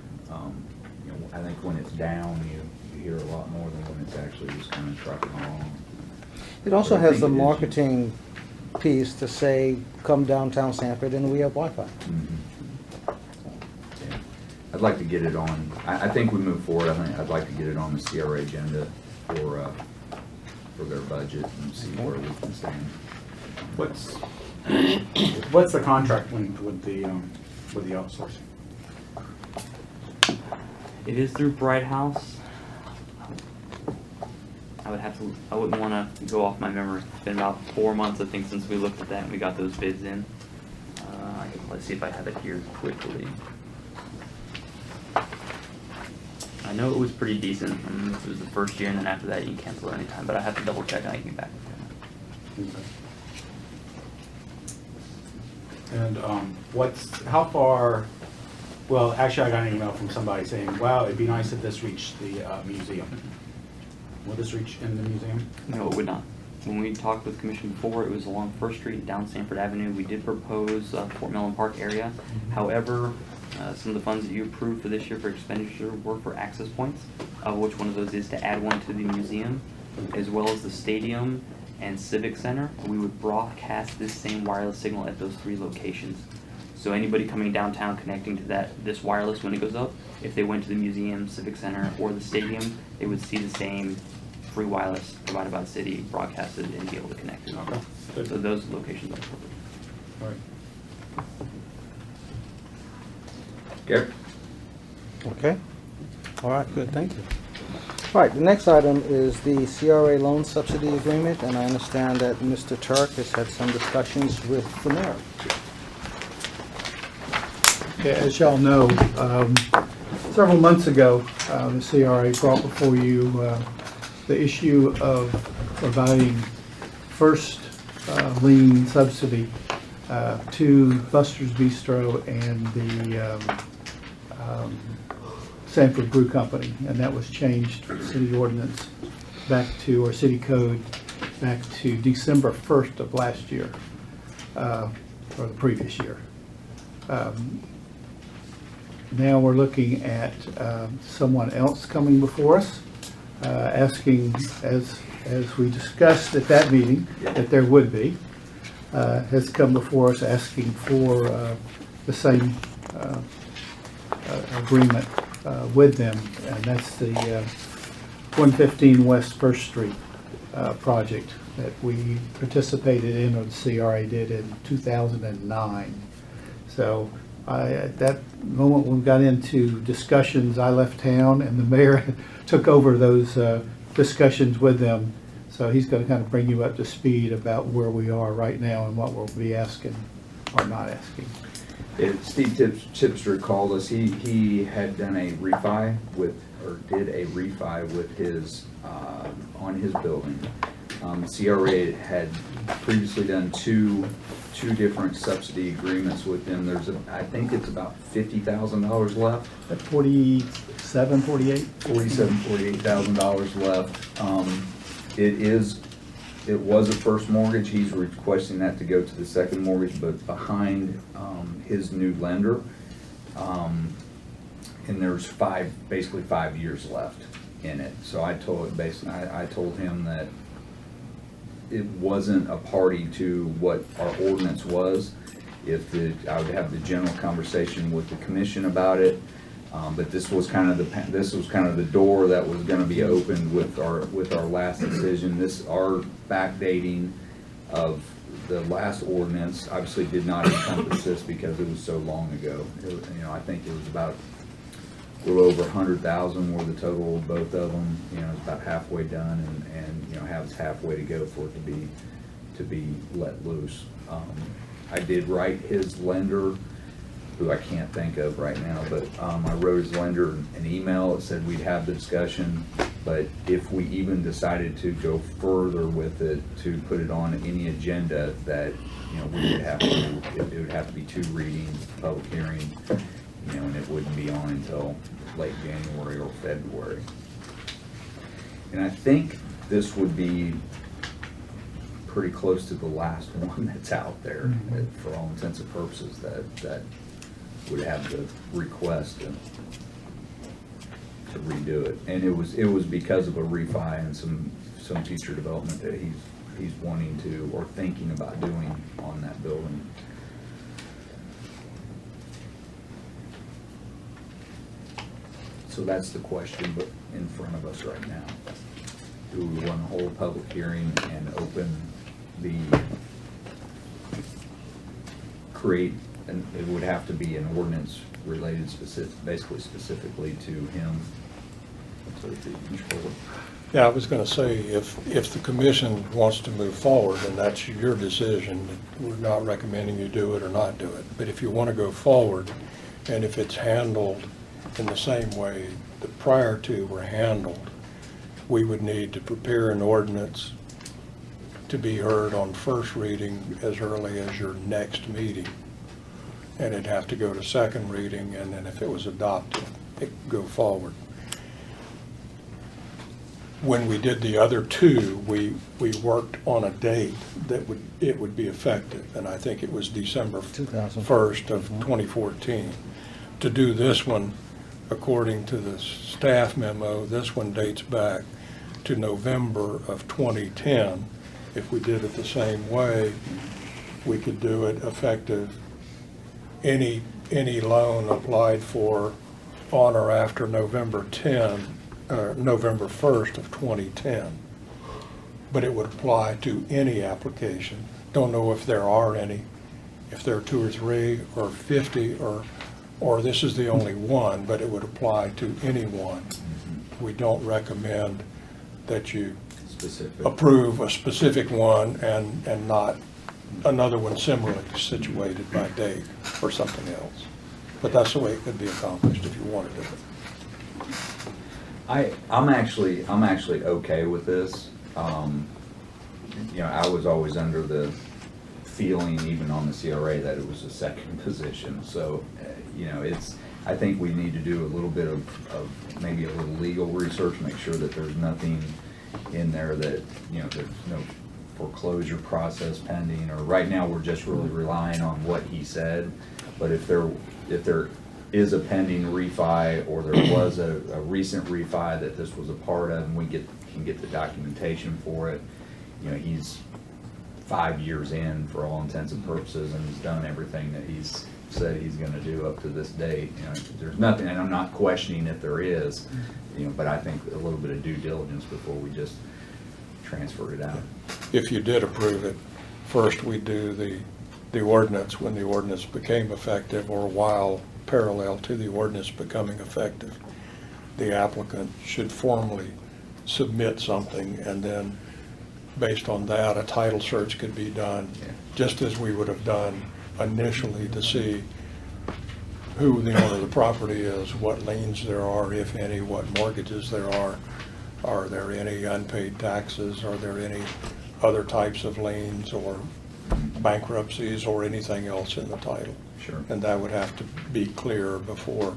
I think when it's down, you hear a lot more than when it's actually just kind of trucking along. It also has the marketing piece to say, come downtown Sanford and we have Wi-Fi. Mm-hmm. Yeah. I'd like to get it on, I think we move forward, I'd like to get it on the CRA agenda for their budget and see where we can stand. What's the contract length with the outsourcing? It is through Bright House. I wouldn't want to go off my memory. It's been about 4 months, I think, since we looked at that and we got those bids in. Let's see if I have it here quickly. I know it was pretty decent. It was the first year, and then after that you can cancel it anytime, but I have to double check and I can get back with you. Okay. And how far, well, actually I got an email from somebody saying, wow, it'd be nice if this reached the museum. Will this reach in the museum? No, it would not. When we talked with Commission before, it was along 1st Street, down Sanford Avenue. We did propose Fort Mellon Park area. However, some of the funds that you approved for this year for expenditure were for access points, which one of those is to add one to the museum, as well as the stadium and civic center. We would broadcast this same wireless signal at those 3 locations. So anybody coming downtown connecting to this wireless when it goes up, if they went to the museum, civic center, or the stadium, they would see the same free wireless provided by the city, broadcasted, and be able to connect to it. Okay. So those locations are covered. All right. Gary? Okay. All right, good, thank you. All right, the next item is the CRA loan subsidy agreement, and I understand that Mr. Turk has had some discussions with the mayor. As y'all know, Several months ago, the CRA brought before you the issue of providing first lien subsidy to Buster's Bistro and the Sanford Brew Company, and that was changed from city ordinance back to, or city code, back to December 1st of last year, or the previous year. Now we're looking at someone else coming before us, asking, as we discussed at that meeting, that there would be, has come before us asking for the same agreement with them, and that's the 115 West First Street project that we participated in, or the CRA did, in 2009. So at that moment when we got into discussions, I left town and the mayor took over those discussions with them. So he's going to kind of bring you up to speed about where we are right now and what we'll be asking or not asking. Steve Chipster called us. He had done a refi with, or did a refi with his, on his building. CRA had previously done two different subsidy agreements with them. There's I think it's about $50,000 left. At 47, 48? $48,000 left. It was a first mortgage. He's requesting that to go to the second mortgage, but behind his new lender. And there's basically 5 years left in it. So I told him that it wasn't a party to what our ordinance was. I would have the general conversation with the commission about it. But this was kind of the door that was going to be opened with our last decision. Our backdating of the last ordinance obviously did not encompass this because it was so long ago. I think it was about a little over 100,000 were the total of both of them. It's about halfway done, and has halfway to go for it to be let loose. I did write his lender, who I can't think of right now, but I wrote his lender an email that said we'd have the discussion, but if we even decided to go further with it, to put it on any agenda, that we would have to, it would have to be 2 readings, public hearing, and it wouldn't be on until late January or February. And I think this would be pretty close to the last one that's out there, for all intents and purposes, that would have the request to redo it. And it was because of a refi and some future development that he's wanting to, or thinking about doing on that building. So that's the question in front of us right now. Do we want to hold a public hearing and it would have to be an ordinance related specifically to him, so that he can control it. Yeah, I was going to say, if the commission wants to move forward, and that's your decision, we're not recommending you do it or not do it. But if you want to go forward, and if it's handled in the same way the prior two were handled, we would need to prepare an ordinance to be heard on first reading as early as your next meeting. And it'd have to go to second reading, and then if it was adopted, it could go forward. When we did the other two, we worked on a date that it would be effective, and I think it was December 1st of 2014. To do this one, according to the staff memo, this one dates back to November of 2010. If we did it the same way, we could do it effective any loan applied for on or after November 1st of 2010. But it would apply to any application. Don't know if there are any, if there are 2 or 3 or 50 or this is the only one, but it would apply to anyone. We don't recommend that you approve a specific one and not another one similarly situated by date or something else. But that's the way it could be accomplished if you wanted it. I'm actually okay with this. I was always under the feeling, even on the CRA, that it was a second position. So, I think we need to do a little bit of maybe a little legal research, make sure that there's nothing in there that, there's no foreclosure process pending, or right now we're just really relying on what he said. But if there is a pending refi, or there was a recent refi that this was a part of, and we can get the documentation for it, he's 5 years in for all intents and purposes, and he's done everything that he's said he's gonna do up to this date. There's nothing, and I'm not questioning if there is, but I think a little bit of due diligence before we just transfer it out. If you did approve it, first we do the ordinance when the ordinance became effective, or while parallel to the ordinance becoming effective. The applicant should formally submit something, and then based on that, a title search could be done, just as we would have done initially, to see who the owner of the property is, what liens there are, if any, what mortgages there are there any unpaid taxes, are there any other types of liens or bankruptcies or anything else in the title. Sure. And that would have to be clear before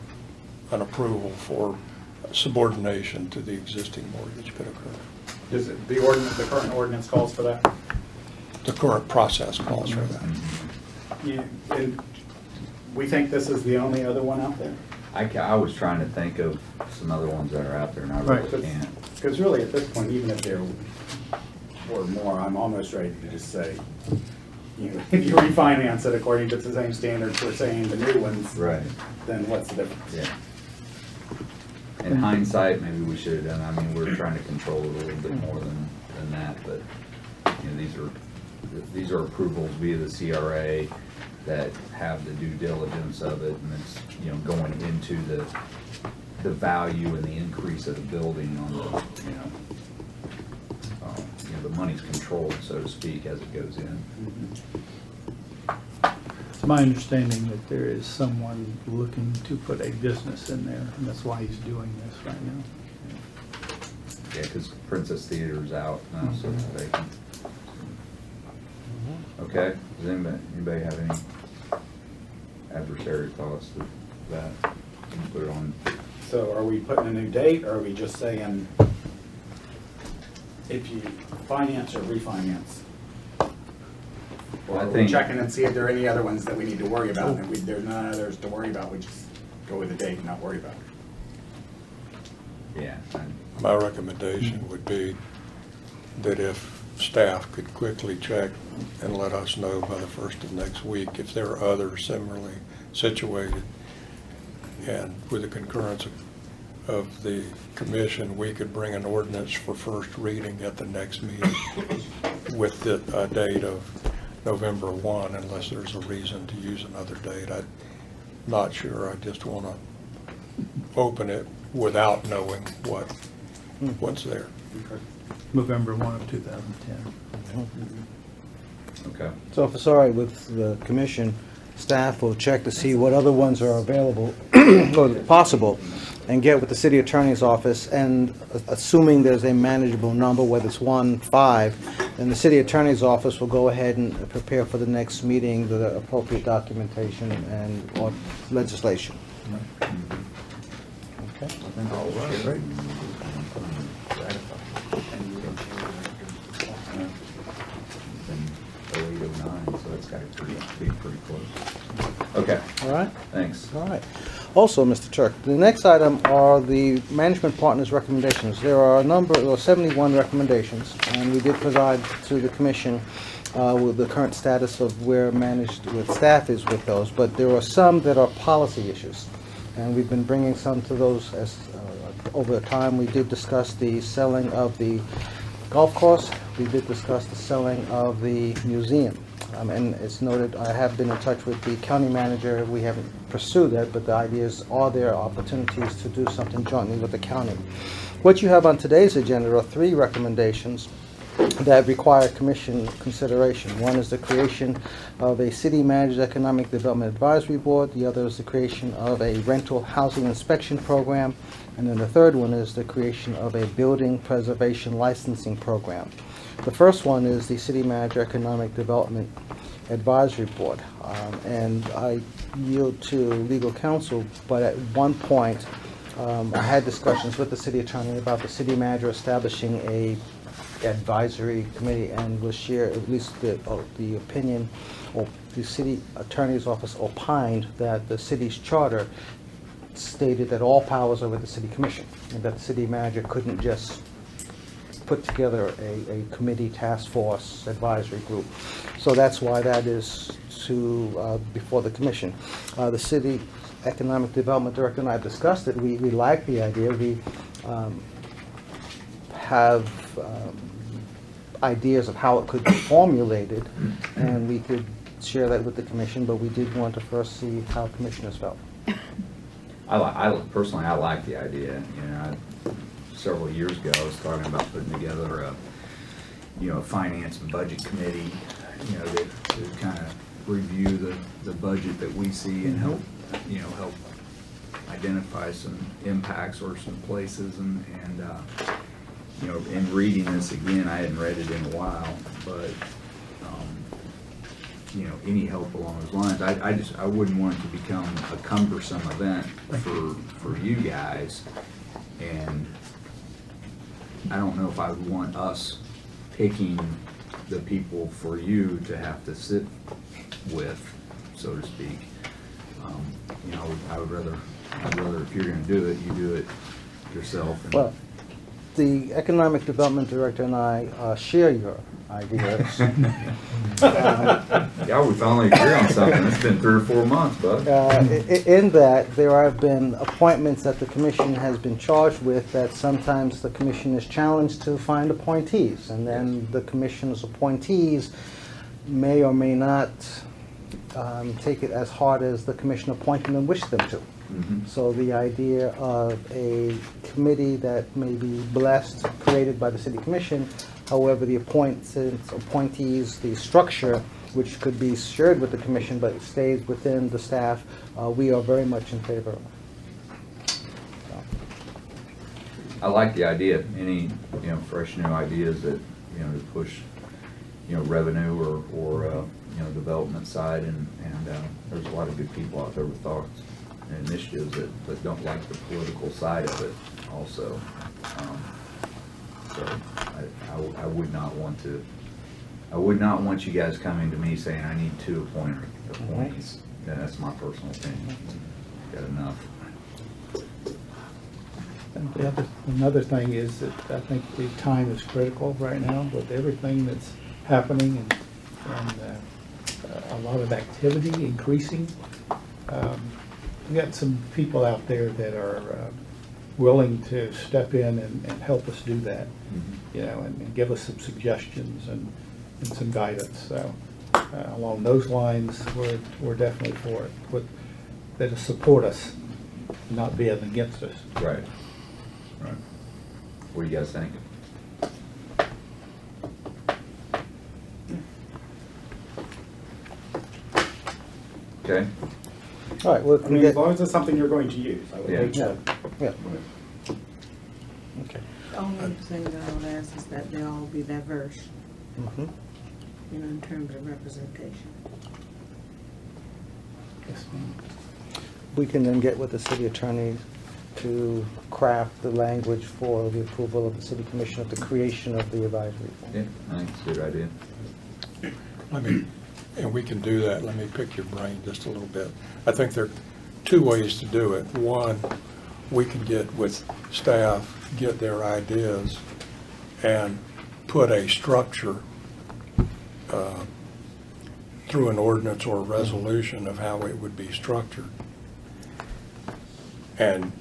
an approval for subordination to the existing mortgage could occur. Does it, the current ordinance calls for that? The current process calls for that. Yeah, and we think this is the only other one out there? I was trying to think of some other ones that are out there, and I really can't. Because really, at this point, even if there were more, I'm almost ready to just say, if you refinance it according to the same standards we're saying the new ones, Right. then what's the difference? Yeah. In hindsight, maybe we should have done, we're trying to control it a little bit more than that, but, these are approvals via the CRA that have the due diligence of it, and it's, going into the value and the increase of the building on the, the money's controlled, so to speak, as it goes in. It's my understanding that there is someone looking to put a business in there, and that's why he's doing this right now. Yeah, because Princess Theater's out now, so it's vacant. Okay, does anybody have any adversary thoughts to that? Can you put it on? So are we putting a new date, or are we just saying if you finance or refinance? Or are we checking and see if there are any other ones that we need to worry about, and if there's none others to worry about, we just go with the date and not worry about it? Yeah. My recommendation would be that if staff could quickly check and let us know by the first of next week if there are others similarly situated, and with the concurrence of the commission, we could bring an ordinance for first reading at the next meeting with the date of November 1, unless there's a reason to use another date. I'm not sure. I just want to open it without knowing what's there. Okay. November 1 of 2010. Okay. So if it's all right with the commission, staff will check to see what other ones are available or possible, and get with the city attorney's office, and assuming there's a manageable number, whether it's 1, 5, then the city attorney's office will go ahead and prepare for the next meeting the appropriate documentation and or legislation. Okay. All right. Great. So it's got to be pretty close. Okay. All right. Thanks. All right. Also, Mr. Turk, the next item are the management partners' recommendations. There are 71 recommendations, and we did provide to the commission with the current status of where staff is with those, but there are some that are policy issues, and we've been bringing some to those as over time. We did discuss the selling of the golf course. We did discuss the selling of the museum. And it's noted, I have been in touch with the county manager. We haven't pursued that, but the idea is, are there opportunities to do something jointly with the county? What you have on today's agenda are 3 recommendations that require commission consideration. One is the creation of a city manager's economic development advisory board. The other is the creation of a rental housing inspection program. And then the third one is the creation of a building preservation licensing program. The first one is the city manager economic development advisory board. And I yield to legal counsel, but at one point, I had discussions with the city attorney about the city manager establishing a advisory committee, and was shared, at least the opinion, or the city attorney's office opined that the city's charter stated that all powers are with the city commission, and that the city manager couldn't just put together a committee, task force, advisory group. So that's why that is before the commission. The city economic development director and I discussed it. We like the idea. We have ideas of how it could be formulated, and we could share that with the commission, but we did want to first see how commissioners felt. Personally, I like the idea. Several years ago, I was talking about putting together a finance and budget committee, to kind of review the budget that we see and help identify some impacts or some places, and in reading this again, I hadn't read it in a while, but any help along those lines, I wouldn't want it to become a cumbersome event for you guys, and I don't know if I would want us picking the people for you to have to sit with, so to speak. I'd rather if you're going to do it, you do it yourself. Well, the economic development director and I share your ideas. Yeah, we finally agree on something. It's been 3 or 4 months, bud. In that, there have been appointments that the commission has been charged with that sometimes the commission is challenged to find appointees, and then the commission's appointees may or may not take it as hard as the commission appointing them wish them to. Mm-hmm. So the idea of a committee that may be blessed, created by the city commission, however, the appointees, the structure, which could be shared with the commission, but it stays within the staff, we are very much in favor of. I like the idea. Any fresh new ideas that to push revenue or development side, and there's a lot of good people out there with thoughts and initiatives that don't like the political side of it also. So I would not want you guys coming to me saying I need 2 appointees. Yeah, that's my personal opinion. Got enough. Another thing is that I think the time is critical right now with everything that's happening, and a lot of activity increasing. We got some people out there that are willing to step in and help us do that, and give us some suggestions and some guidance. So along those lines, we're definitely for it. That'll support us, not being against us. Right. What do you guys think? Okay. All right. Well, as long as it's something you're going to use, I would hate to. Yeah. Okay. The only thing that I would ask is that they all be diverse, Mm-hmm. in terms of representation. Yes, ma'am. We can then get with the city attorney to craft the language for the approval of the city commission of the creation of the advisory. Yeah, I think it's a good idea. And we can do that. Let me pick your brain just a little bit. I think there are 2 ways to do it. One, we can get with staff, get their ideas, and put a structure through an ordinance or a resolution of how it would be structured. And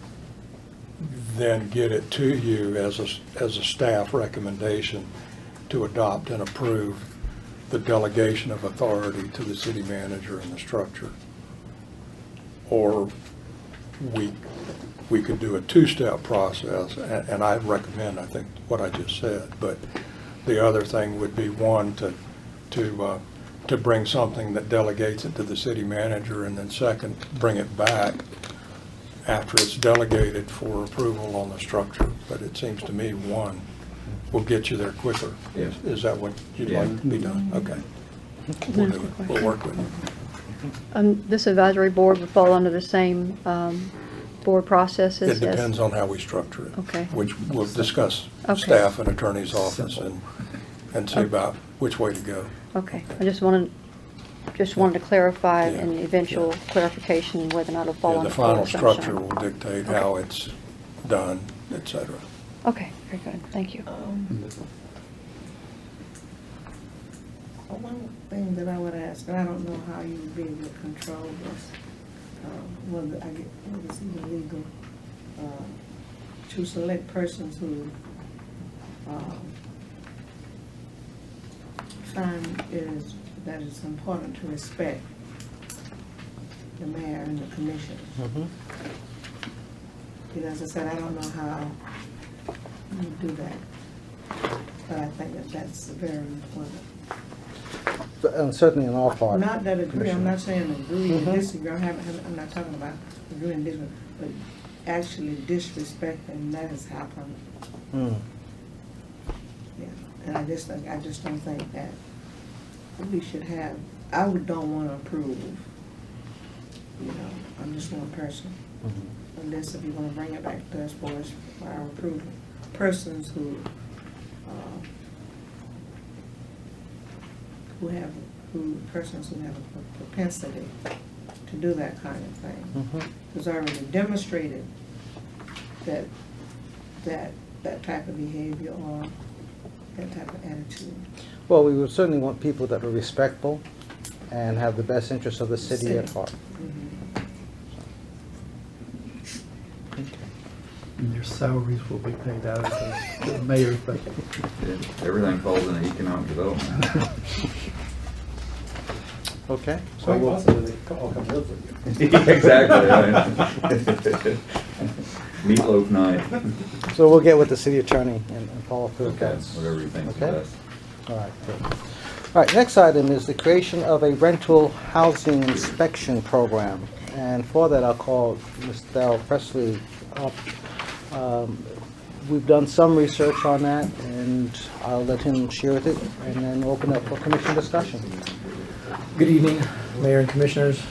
then get it to you as a staff recommendation to adopt and approve the delegation of authority to the city manager and the structure. Or we could do a 2-step process, and I recommend, I think, what I just said, but The other thing would be, one, to bring something that delegates it to the city manager, and then second, bring it back after it's delegated for approval on the structure. But it seems to me one will get you there quicker. Yeah. Is that what you'd Yeah. like to be done? Okay. We'll do it. We'll work with you. This advisory board would fall under the same board processes? It depends on how we structure it. Okay. Which we'll discuss Okay. staff and attorney's office and see about which way to go. Okay, I just wanted to clarify Yeah. and eventual clarification whether or not it'll fall Yeah, under the full final assumption. structure will dictate how it's done, et cetera. Okay, very good, thank you. One thing that I would ask, and I don't know how you would be able to control this, whether it's even legal, to select persons who find that it's important to respect the mayor and the commission. You know, as I said, I don't know how you do that, but I think that that's very important. Certainly on our part. Not that agree, I'm Commissioner. not saying agree or Mhm. disagree, I'm not talking about agreeing, disagree, but actually disrespecting, that has happened. Mm. Yeah, and I just don't think that we should have, I don't wanna approve, you know, I'm just one person. Unless if you wanna bring it back to us for our approval, persons who have a propensity to do that kind of thing. Who's already demonstrated that type of behavior or that type of attitude. Well, we would certainly want people that are respectful and have the best interests of the city at heart. And their salaries will be paid out of the mayor's budget. Everything falls into economic development. Okay. Quite we'll- possibly they could all come live with you. Exactly. Right. Meatloaf night. So we'll get with the city attorney and follow through with Okay, that. whatever you think is Okay. best. All right, good. All right, next item is the creation of a rental housing inspection program. And for that, I'll call Ms. Darrell Presley up. We've done some research on that, and I'll let him share with it, and then open up for commission discussion. Good evening, Mayor and Commissioners.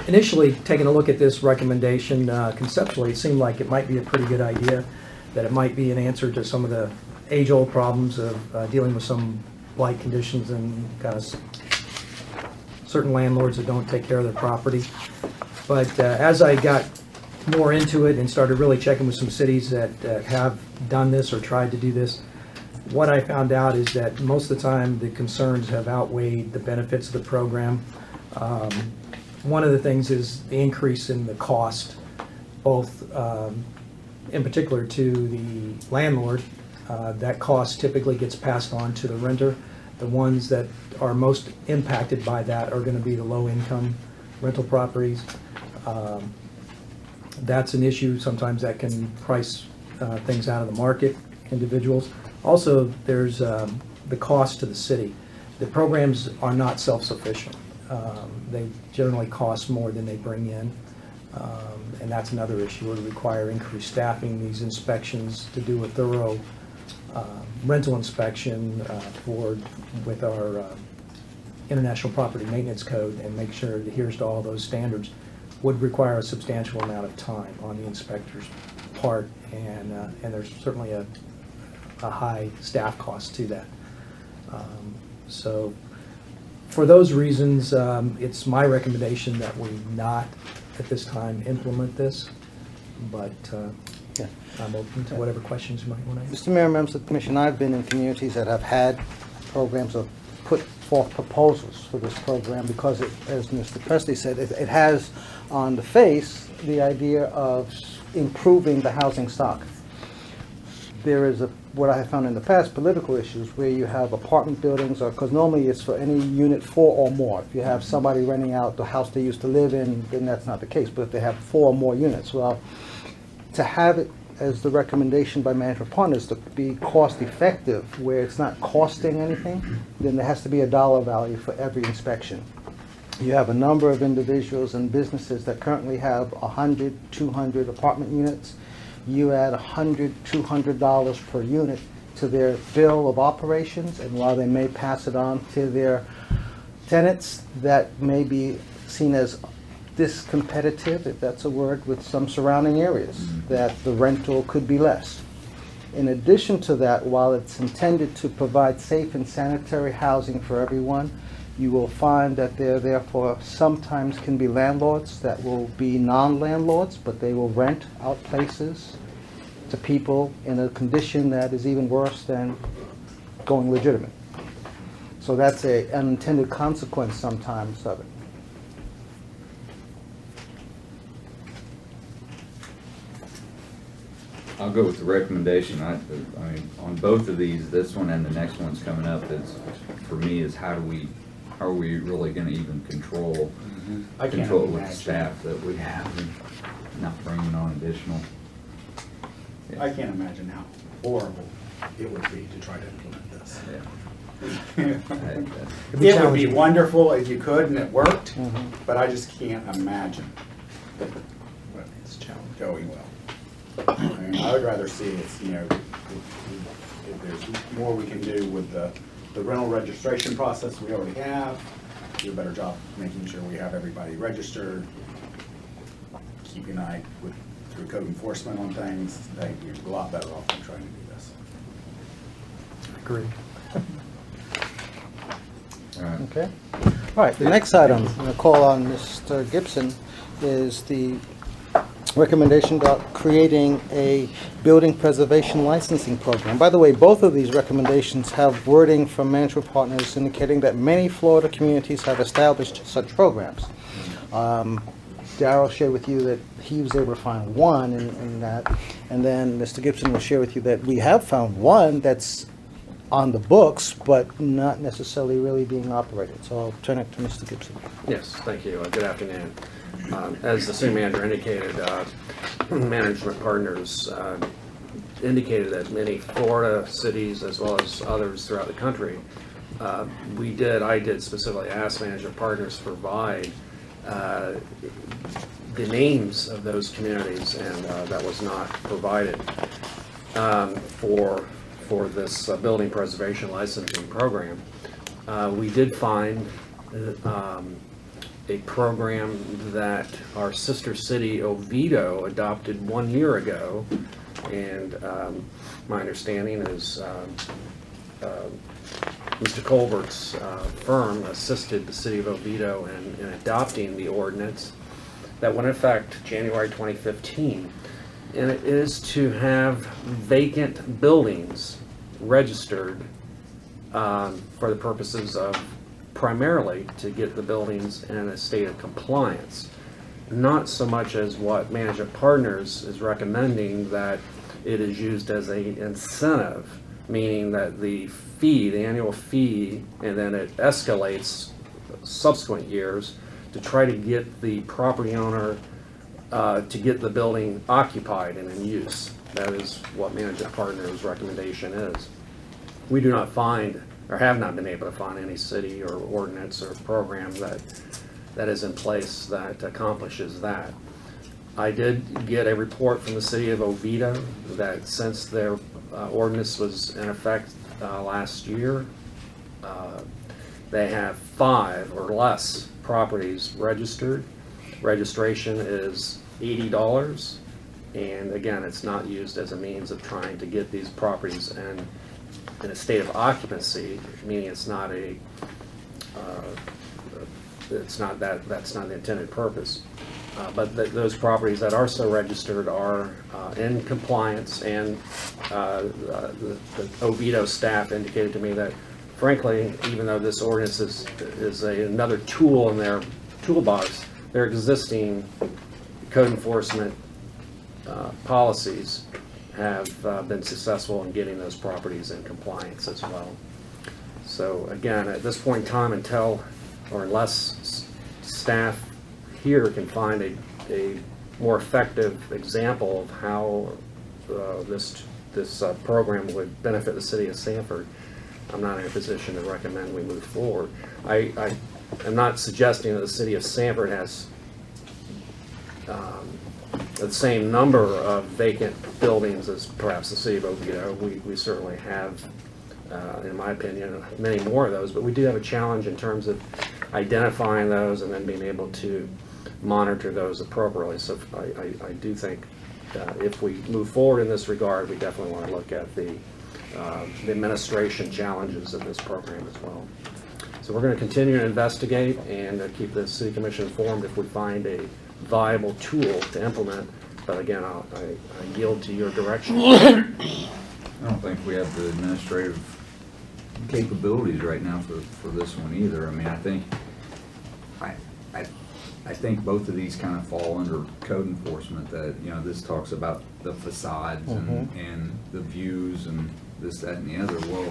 Initially, taking a look at this recommendation, conceptually, it seemed like it might be a pretty good idea, that it might be an answer to some of the age-old problems of dealing with some blight conditions and kind of certain landlords that don't take care of their property. But as I got more into it and started really checking with some cities that have done this or tried to do this, what I found out is that most of the time the concerns have outweighed the benefits of the program. One of the things is the increase in the cost, both in particular to the landlord. That cost typically gets passed on to the renter. The ones that are most impacted by that are going to be the low-income rental properties. That's an issue. Sometimes that can price things out of the market, individuals. Also, there's the cost to the city. The programs are not self-sufficient. They generally cost more than they bring in. And that's another issue. It would require increased staffing, these inspections, to do a thorough rental inspection with our International Property Maintenance Code and make sure it adheres to all those standards would require a substantial amount of time on the inspector's part, and there's certainly a high staff cost to that. So for those reasons, it's my recommendation that we not at this time implement this, but I'm open to whatever questions you might want to ask. Mr. Mayor, members of the commission, I've been in communities that have had programs or put forth proposals for this program because, as Mr. Presley said, it has on the face the idea of improving the housing stock. There is what I have found in the past, political issues where you have apartment buildings, or because normally it's for any unit 4 or more. If you have somebody renting out the house they used to live in, then that's not the case. But if they have 4 or more units, well, to have it as the recommendation by management partners to be cost effective, where it's not costing anything, then there has to be a dollar value for every inspection. You have a number of individuals and businesses that currently have 100, 200 apartment units. You add $100, $200 per unit to their bill of operations, and while they may pass it on to their tenants, that may be seen as discompetitive, if that's a word, with some surrounding areas, that the rental could be less. In addition to that, while it's intended to provide safe and sanitary housing for everyone, you will find that there therefore sometimes can be landlords that will be non-landlords, but they will rent out places to people in a condition that is even worse than going legitimate. So that's an unintended consequence sometimes of it. I'll go with the recommendation. I mean, on both of these, this one and the next one's coming up, that's, for me, is how are we really gonna even control I can't it with the imagine. staff that we have, and not bringing on additional. I can't imagine how horrible it would be to try to implement this. Yeah. It would be wonderful if you could and it worked, but I just can't imagine that it's going well. I mean, I would rather see it, you know, if there's more we can do with the rental registration process we already have, do a better job making sure we have everybody registered, keep an eye through code enforcement on things. I think we're a lot better off than trying to do this. Agree. Okay. All right, the next item, I'm going to call on Mr. Gibson, is the recommendation about creating a building preservation licensing program. By the way, both of these recommendations have wording from management partners indicating that many Florida communities have established such programs. Darrell shared with you that he was able to find one in that, and then Mr. Gibson will share with you that we have found one that's on the books, but not necessarily really being operated. So I'll turn it to Mr. Gibson. Yes, thank you. Good afternoon. As the city manager indicated, management partners indicated that many Florida cities, as well as others throughout the country, I did specifically ask management partners to provide the names of those communities, and that was not provided for this building preservation licensing program. We did find a program that our sister city Oviedo adopted 1 year ago, and my understanding is Mr. Colbert's firm assisted the city of Oviedo in adopting the ordinance that went in effect January 2015, and it is to have vacant buildings registered for the purposes of primarily to get the buildings in a state of compliance. Not so much as what Management Partners is recommending, that it is used as an incentive, meaning that the annual fee, and then it escalates subsequent years to try to get the property owner to get the building occupied and in use. That is what Management Partners' recommendation is. We do not find, or have not been able to find, any city or ordinance or program that is in place that accomplishes that. I did get a report from the city of Oviedo that since their ordinance was in effect last year, they have 5 or less properties registered. Registration is $80, and again, it's not used as a means of trying to get these properties in a state of occupancy, meaning it's not that's not the intended purpose. But those properties that are so registered are in compliance, and the Oviedo staff indicated to me that, frankly, even though this ordinance is another tool in their toolbox, their existing code enforcement policies have been successful in getting those properties in compliance as well. So again, at this point in time, unless staff here can find a more effective example of how this program would benefit the city of Sanford, I'm not in a position to recommend we move forward. I am not suggesting that the city of Sanford has the same number of vacant buildings as perhaps the city of Oviedo. We certainly have, in my opinion, many more of those, but we do have a challenge in terms of identifying those and then being able to monitor those appropriately. So I do think if we move forward in this regard, we definitely want to look at the administration challenges of this program as well. So we're going to continue to investigate and keep the City Commission informed if we find a viable tool to implement. But again, I yield to your direction. I don't think we have the administrative capabilities right now for this one either. I mean, I think both of these kind of fall under code enforcement, that, you know, this talks about the facades and the views and this, that, and the other. Well,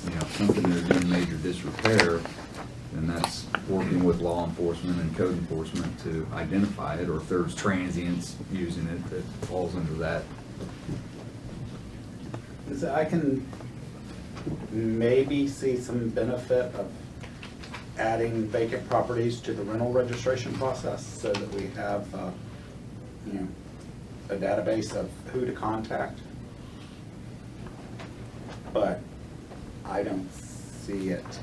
you know, something that's in major disrepair, and that's working with law enforcement and code enforcement to identify it, or if there's transients using it, that falls under that. I can maybe see some benefit of adding vacant properties to the rental registration process so that we have, you know, a database of who to contact. But I don't see it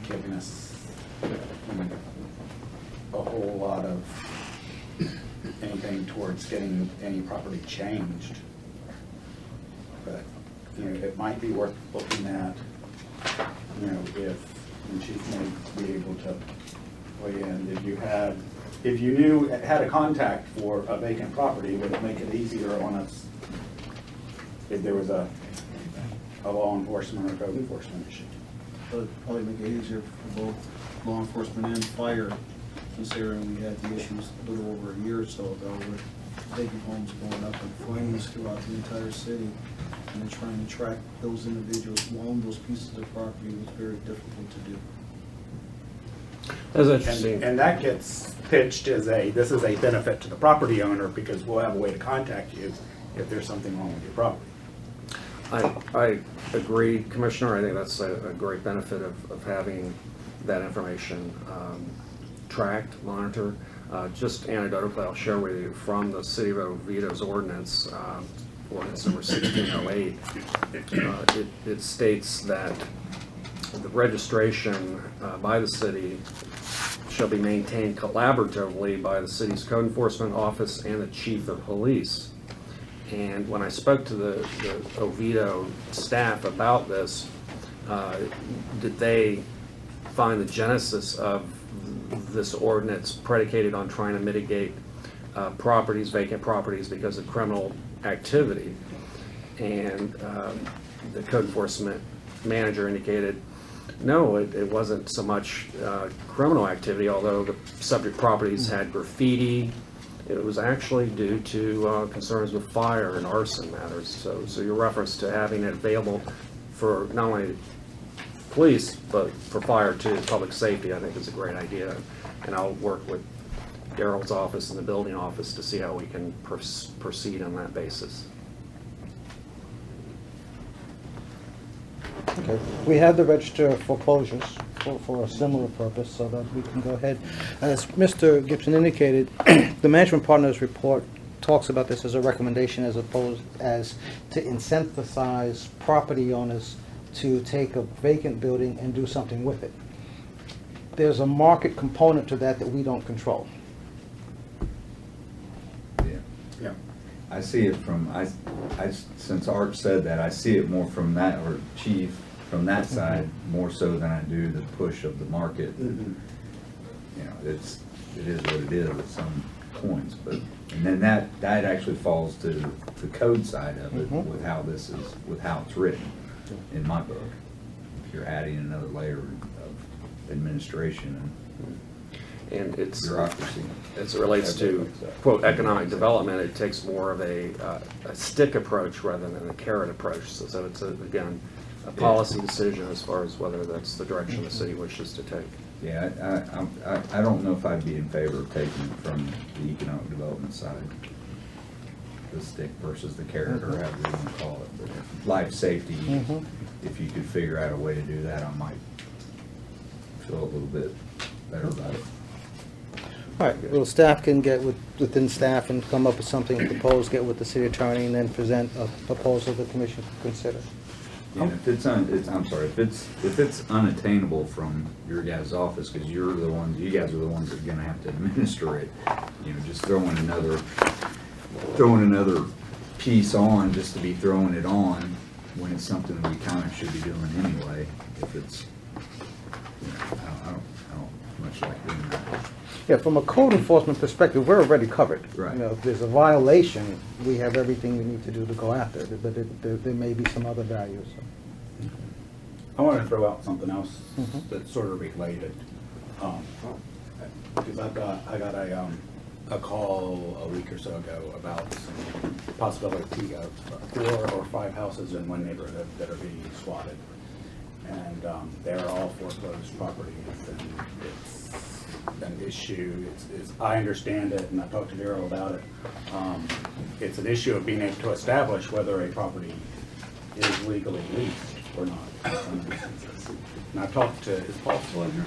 giving us a whole lot of anything towards getting any property changed. But, you know, it might be worth looking at, you know, and Chief may be able to weigh in. If you had a contact for a vacant property, would it make it easier on us if there was a law enforcement or code enforcement issue? It would probably make it easier for both law enforcement and fire, considering we had the issues a little over a year or so ago with vacant homes going up in flames throughout the entire city. And then trying to track those individuals who own those pieces of property was very difficult to do. And that gets pitched as this is a benefit to the property owner because we'll have a way to contact you if there's something wrong with your property. I agree, Commissioner. I think that's a great benefit of having that information tracked, monitored. Just anecdotally, I'll share with you from the City of Oviedo's ordinance, ordinance number 1608. It states that the registration by the city shall be maintained collaboratively by the city's code enforcement office and the chief of police. And when I spoke to the Oviedo staff about this, did they find the genesis of this ordinance predicated on trying to mitigate vacant properties because of criminal activity? And the code enforcement manager indicated, no, it wasn't so much criminal activity, although the subject properties had graffiti. It was actually due to concerns with fire and arson matters. So your reference to having it available for not only police, but for fire too, public safety, I think is a great idea. And I'll work with Daryl's office and the building office to see how we can proceed on that basis. Okay, we have the register of foreclosures for a similar purpose, so that we can go ahead. As Mr. Gibson indicated, the management partners report talks about this as a recommendation as opposed as to incentivize property owners to take a vacant building and do something with it. There's a market component to that we don't control. Yeah. I see it from, since Art said that, I see it more from that, or Chief, from that side, more so than I do the push of the market. You know, it is what it is at some points, but, and then that actually falls to the code side of it, with how it's written in my book. If you're adding another layer of administration and it's bureaucracy. As it relates to, quote, economic development, it takes more of a stick approach rather than a carrot approach. So it's, again, a policy decision as far as whether that's the direction the city wishes to take. Yeah, I don't know if I'd be in favor of taking it from the economic development side. the stick versus the carrot, or however you want to call it. But life safety, if you could figure out a way to do that, I might feel a little bit better about it. All right, well, staff can get within staff and come up with something to propose, get with the city attorney, and then present a proposal the commission can consider. And if if it's unattainable from your guys' office, because you guys are the ones that are gonna have to administer it, just throwing another piece on just to be throwing it on when it's something we kind of should be doing anyway, if it's, I don't much like doing that. Yeah, from a code enforcement perspective, we're already covered. Right. If there's a violation, we have everything we need to do to go after it, but there may be some other values. I want to throw out something else that's sort of related. Because I got a call a week or so ago about some possibility of 4 or 5 houses in one neighborhood that are being squatted. And they're all foreclosed properties, and it's an issue. I understand it, and I talked to Daryl about it. It's an issue of being able to establish whether a property is legally leased or not in some instances. And I talked to, is Paul still in here?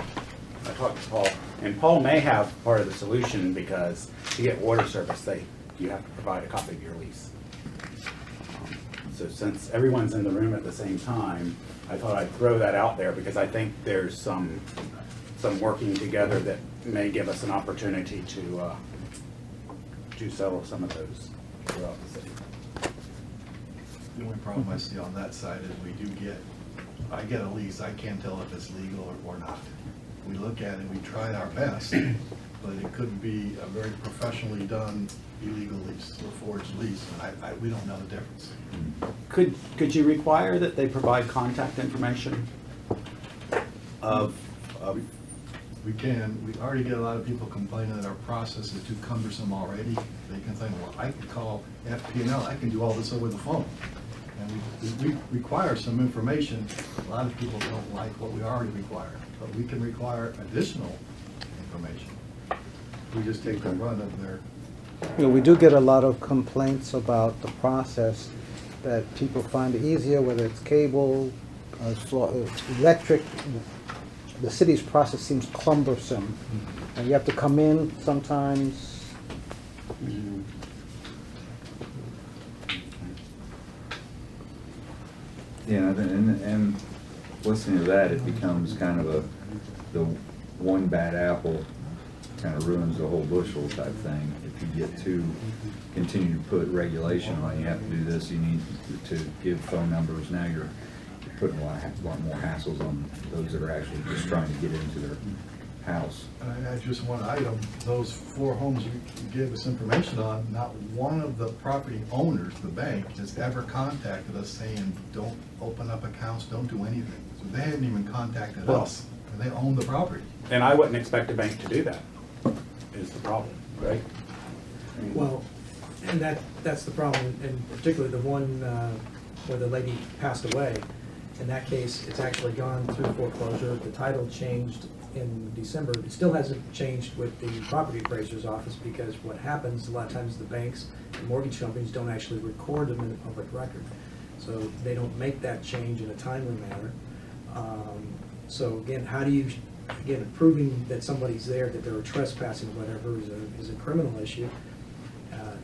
I talked to Paul, and Paul may have part of the solution, because to get water service, you have to provide a copy of your lease. So since everyone's in the room at the same time, I thought I'd throw that out there, because I think there's some working together that may give us an opportunity to settle some of those throughout the city. The only problem I see on that side is I get a lease, I can't tell if it's legal or not. We look at it, we try our best, but it could be a very professionally done illegal lease or forged lease, and we don't know the difference. Could you require that they provide contact information of? We can. We already get a lot of people complaining that our process is too cumbersome already. They can think, well, I can call FP&L, I can do all this over the phone. And we require some information. A lot of people don't like what we already require, but we can require additional information. We just take the brunt of their. We do get a lot of complaints about the process, that people find it easier, whether it's cable, electric. The city's process seems cumbersome, and you have to come in sometimes. Yeah, and listening to that, it becomes kind of the one bad apple kind of ruins the whole bushel type thing. If you get to continue to put regulation on, you have to do this, you need to give phone numbers. Now you're putting a lot more hassles on those that are actually just trying to get into their house. I just one item, those 4 homes you gave us information on, not one of the property owners, the bank, has ever contacted us saying, don't open up accounts, don't do anything. So they haven't even contacted us, and they own the property. And I wouldn't expect a bank to do that, is the problem, right? Well, and that's the problem, and particularly the one where the lady passed away. In that case, it's actually gone through foreclosure. The title changed in December. It still hasn't changed with the property appraiser's office, because what happens, a lot of times the banks and mortgage companies don't actually record them in the public record. So they don't make that change in a timely manner. So again, how do you, proving that somebody's there, that they're trespassing or whatever is a criminal issue.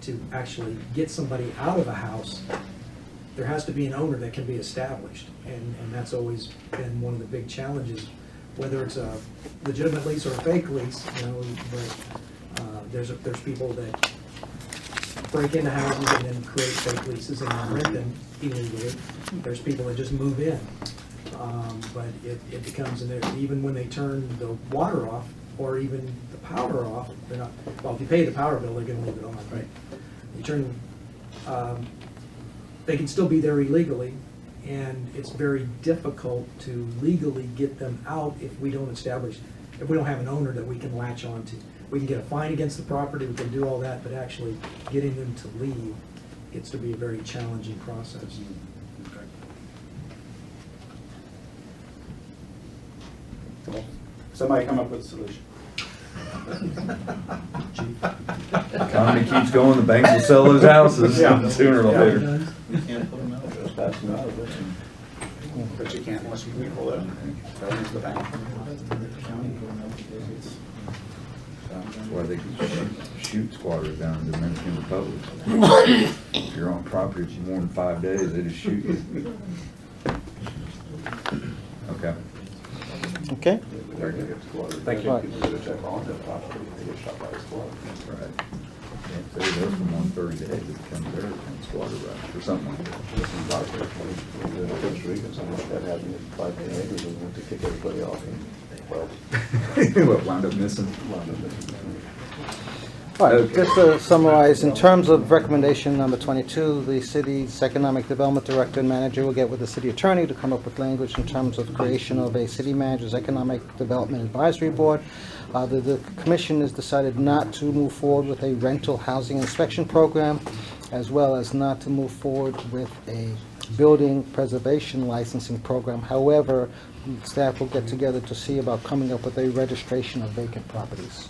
To actually get somebody out of a house, there has to be an owner that can be established, and that's always been one of the big challenges, whether it's a legitimate lease or a fake lease. But there's people that break into houses and then create fake leases and then rent them illegally. There's people that just move in, but it becomes even when they turn the water off or even the power off, they're not. Well, if you pay the power bill, they're going to leave it on, right? You turn. They can still be there illegally, and it's very difficult to legally get them out if we don't have an owner that we can latch on to. We can get a fine against the property, we can do all that, but actually getting them to leave gets to be a very challenging process. Somebody come up with a solution. Chief. economy keeps going, the banks will sell those houses sooner or later. You can't put them out, just pass them out of it. But you can't unless you control it. That is the bank. That's why they shoot squatters down in the Dominican Republic. If you're on property for more than 5 days, they just shoot you. Okay. Okay? Thank you. Right. People get a check on their property, they get shot by a squad. Right. Can't say those for more than 30 days, it becomes their squatter right, or something like that. Costa Rica, something like that happened, 5 neighbors and went to kick everybody off. And, well, What, wound up missing? All right, just to summarize, in terms of recommendation number 22, the city's economic development director and manager will get with the city attorney to come up with language in terms of creation of a city manager's economic development advisory board. The commission has decided not to move forward with a rental housing inspection program, as well as not to move forward with a building preservation licensing program. However, staff will get together to see about coming up with a registration of vacant properties.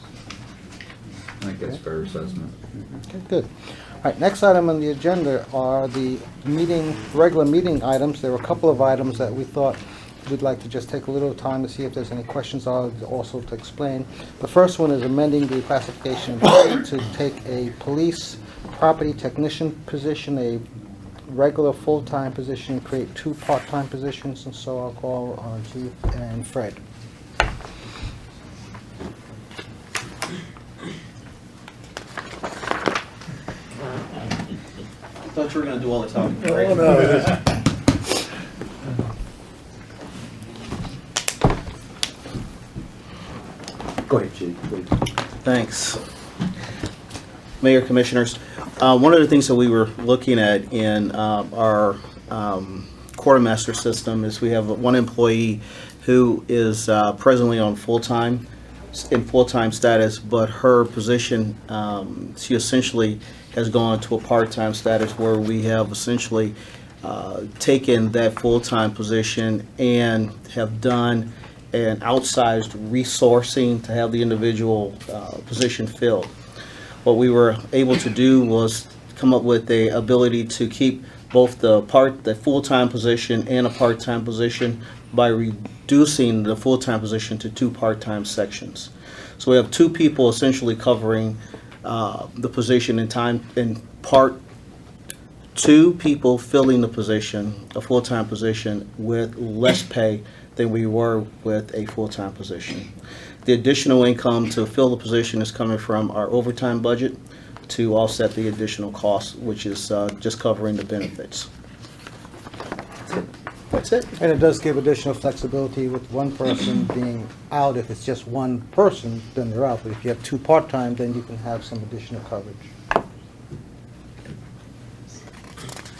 I think that's a fair assessment. Okay, good. All right, next item on the agenda are the regular meeting items. There were a couple of items that we thought we'd like to just take a little time to see if there's any questions, also to explain. The first one is amending the classification to take a police property technician position, a regular full-time position, and create 2 part-time positions, and so I'll call on Chief and Fred. I thought you were gonna do all the talking. Oh, no. Go ahead, Chief, please. Thanks. Mayor, Commissioners, one of the things that we were looking at in our quartermaster system is we have one employee who is presently on full-time status, but her position, she essentially has gone to a part-time status where we have essentially taken that full-time position and have done an outsized resourcing to have the individual position filled. What we were able to do was come up with the ability to keep both the full-time position and a part-time position by reducing the full-time position to 2 part-time sections. So we have 2 people essentially covering the position in part, 2 people filling the position, a full-time position, with less pay than we were with a full-time position. The additional income to fill the position is coming from our overtime budget to offset the additional costs, which is just covering the benefits. That's it. And it does give additional flexibility with one person being out. If it's just one person, then they're out. But if you have 2 part-time, then you can have some additional coverage.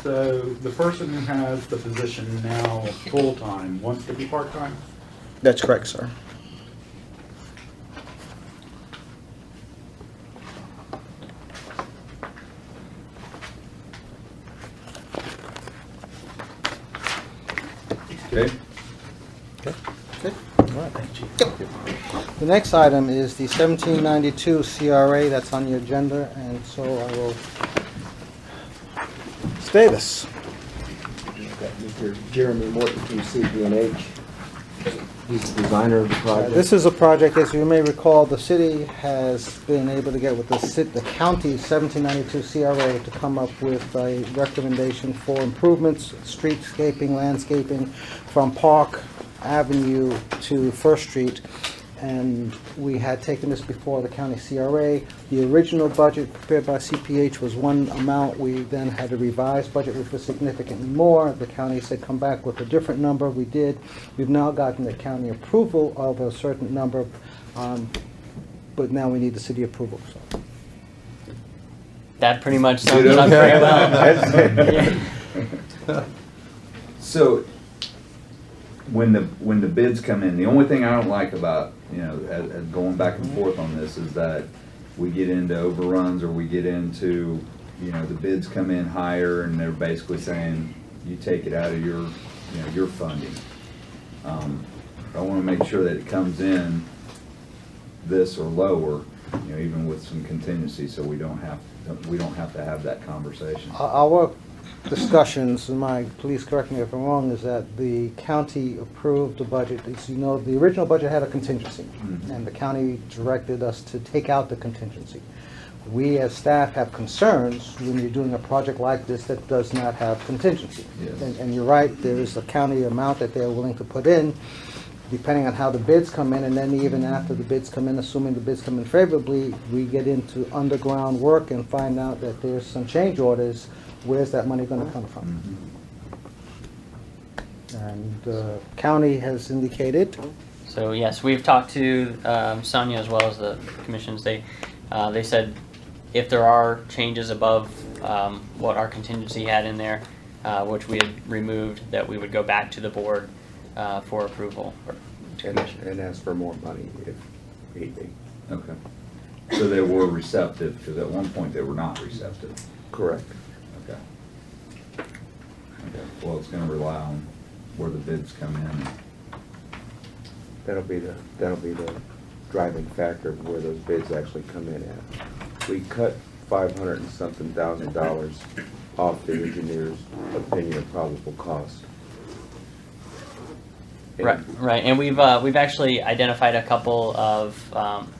So the person who has the position now full-time wants to be part-time? That's correct, sir. Okay? Okay. Good. All right. The next item is the 1792 CRA that's on the agenda, and so I will. Davis. Mr. Jeremy Morton from CP&H. He's the designer of the project. This is a project, as you may recall, the city has been able to get with the county's 1792 CRA to come up with a recommendation for improvements, streetscaping, landscaping from Park Avenue to First Street. And we had taken this before the county CRA. The original budget prepared by CPH was one amount. We then had a revised budget, which was significantly more. The county said, come back with a different number. We did. We've now gotten the county approval of a certain number, but now we need the city approval. So. That pretty much sums it up very well. So, when the bids come in, the only thing I don't like about, as going back and forth on this is that we get into overruns, or we get into, the bids come in higher and they're basically saying, you take it out of your funding. I want to make sure that it comes in this or lower, you know, even with some contingency, so we don't have to have that conversation. Our discussions, and please correct me if I'm wrong, is that the county approved the budget. As you know, the original budget had a contingency, and the county directed us to take out the contingency. We as staff have concerns when you're doing a project like this that does not have contingency. Yes. And you're right, there is a county amount that they're willing to put in, depending on how the bids come in, and then even after the bids come in, assuming the bids come in favorably, we get into underground work and find out that there's some change orders. Where's that money going to come from? And the county has indicated. So yes, we've talked to Sonia as well as the commissions. They said if there are changes above what our contingency had in there, which we had removed, that we would go back to the board for approval. And ask for more money if need be. Okay. So they were receptive, because at one point they were not receptive. Correct. Okay. Okay. Well, it's going to rely on where the bids come in. That'll be the driving factor of where those bids actually come in at. We cut $500 and something thousand off the engineer's opinion of probable cost. Right, and we've actually identified a couple of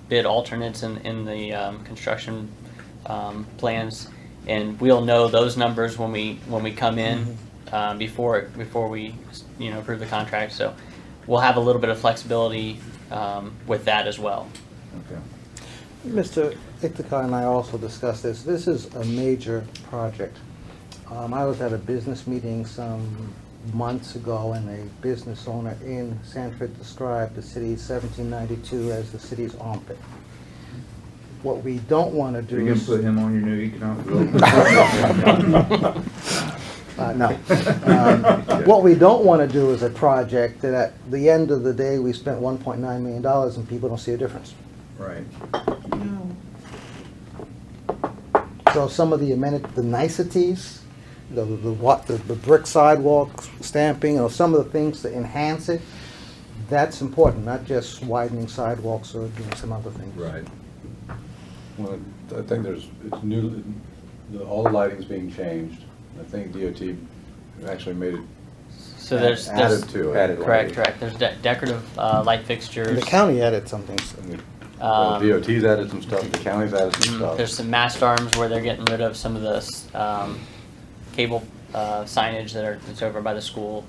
bid alternates in the construction plans, and we'll know those numbers when we come in before we approve the contract. So we'll have a little bit of flexibility with that as well. Okay. Mr. Ithaka and I also discussed this. This is a major project. I was at a business meeting some months ago, and a business owner in Sanford described the city 1792 as the city's armpit. What we don't want to do Are you going is... to put him on your new economic development? No. What we don't want to do is a project that at the end of the day we spent $1.9 million and people don't see a difference. Right. No. So some of the niceties, the brick sidewalk stamping, or some of the things to enhance it, that's important, not just widening sidewalks or doing some other things. Right. Well, I think it's new, all the lighting's being changed. I think DOT actually made it, So there's added to it. correct. There's decorative light fixtures. And the county added some things. Well, DOT's added some stuff, the county's added some stuff. There's some mast arms where they're getting rid of some of the cable signage that's over by the school.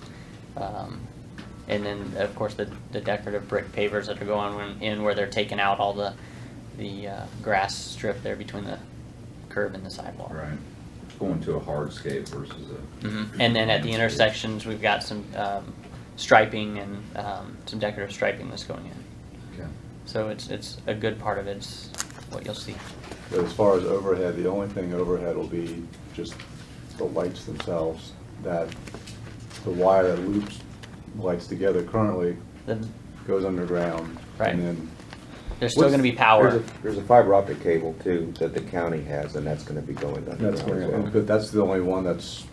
And then, of course, the decorative brick pavers that are going in where they're taking out all the grass strip there between the curb and the sidewalk. Right. Going to a hardscape versus a... And then at the intersections, we've got some striping and some decorative striping that's going in. Okay. So it's a good part of it's what you'll see. But as far as overhead, the only thing overhead will be just the lights themselves, that the wire that loops lights together currently goes underground. Right. And then There's still going to be power. There's a fiber optic cable too that the county has, and that's going to be going underground that's going as well. but that's the only one those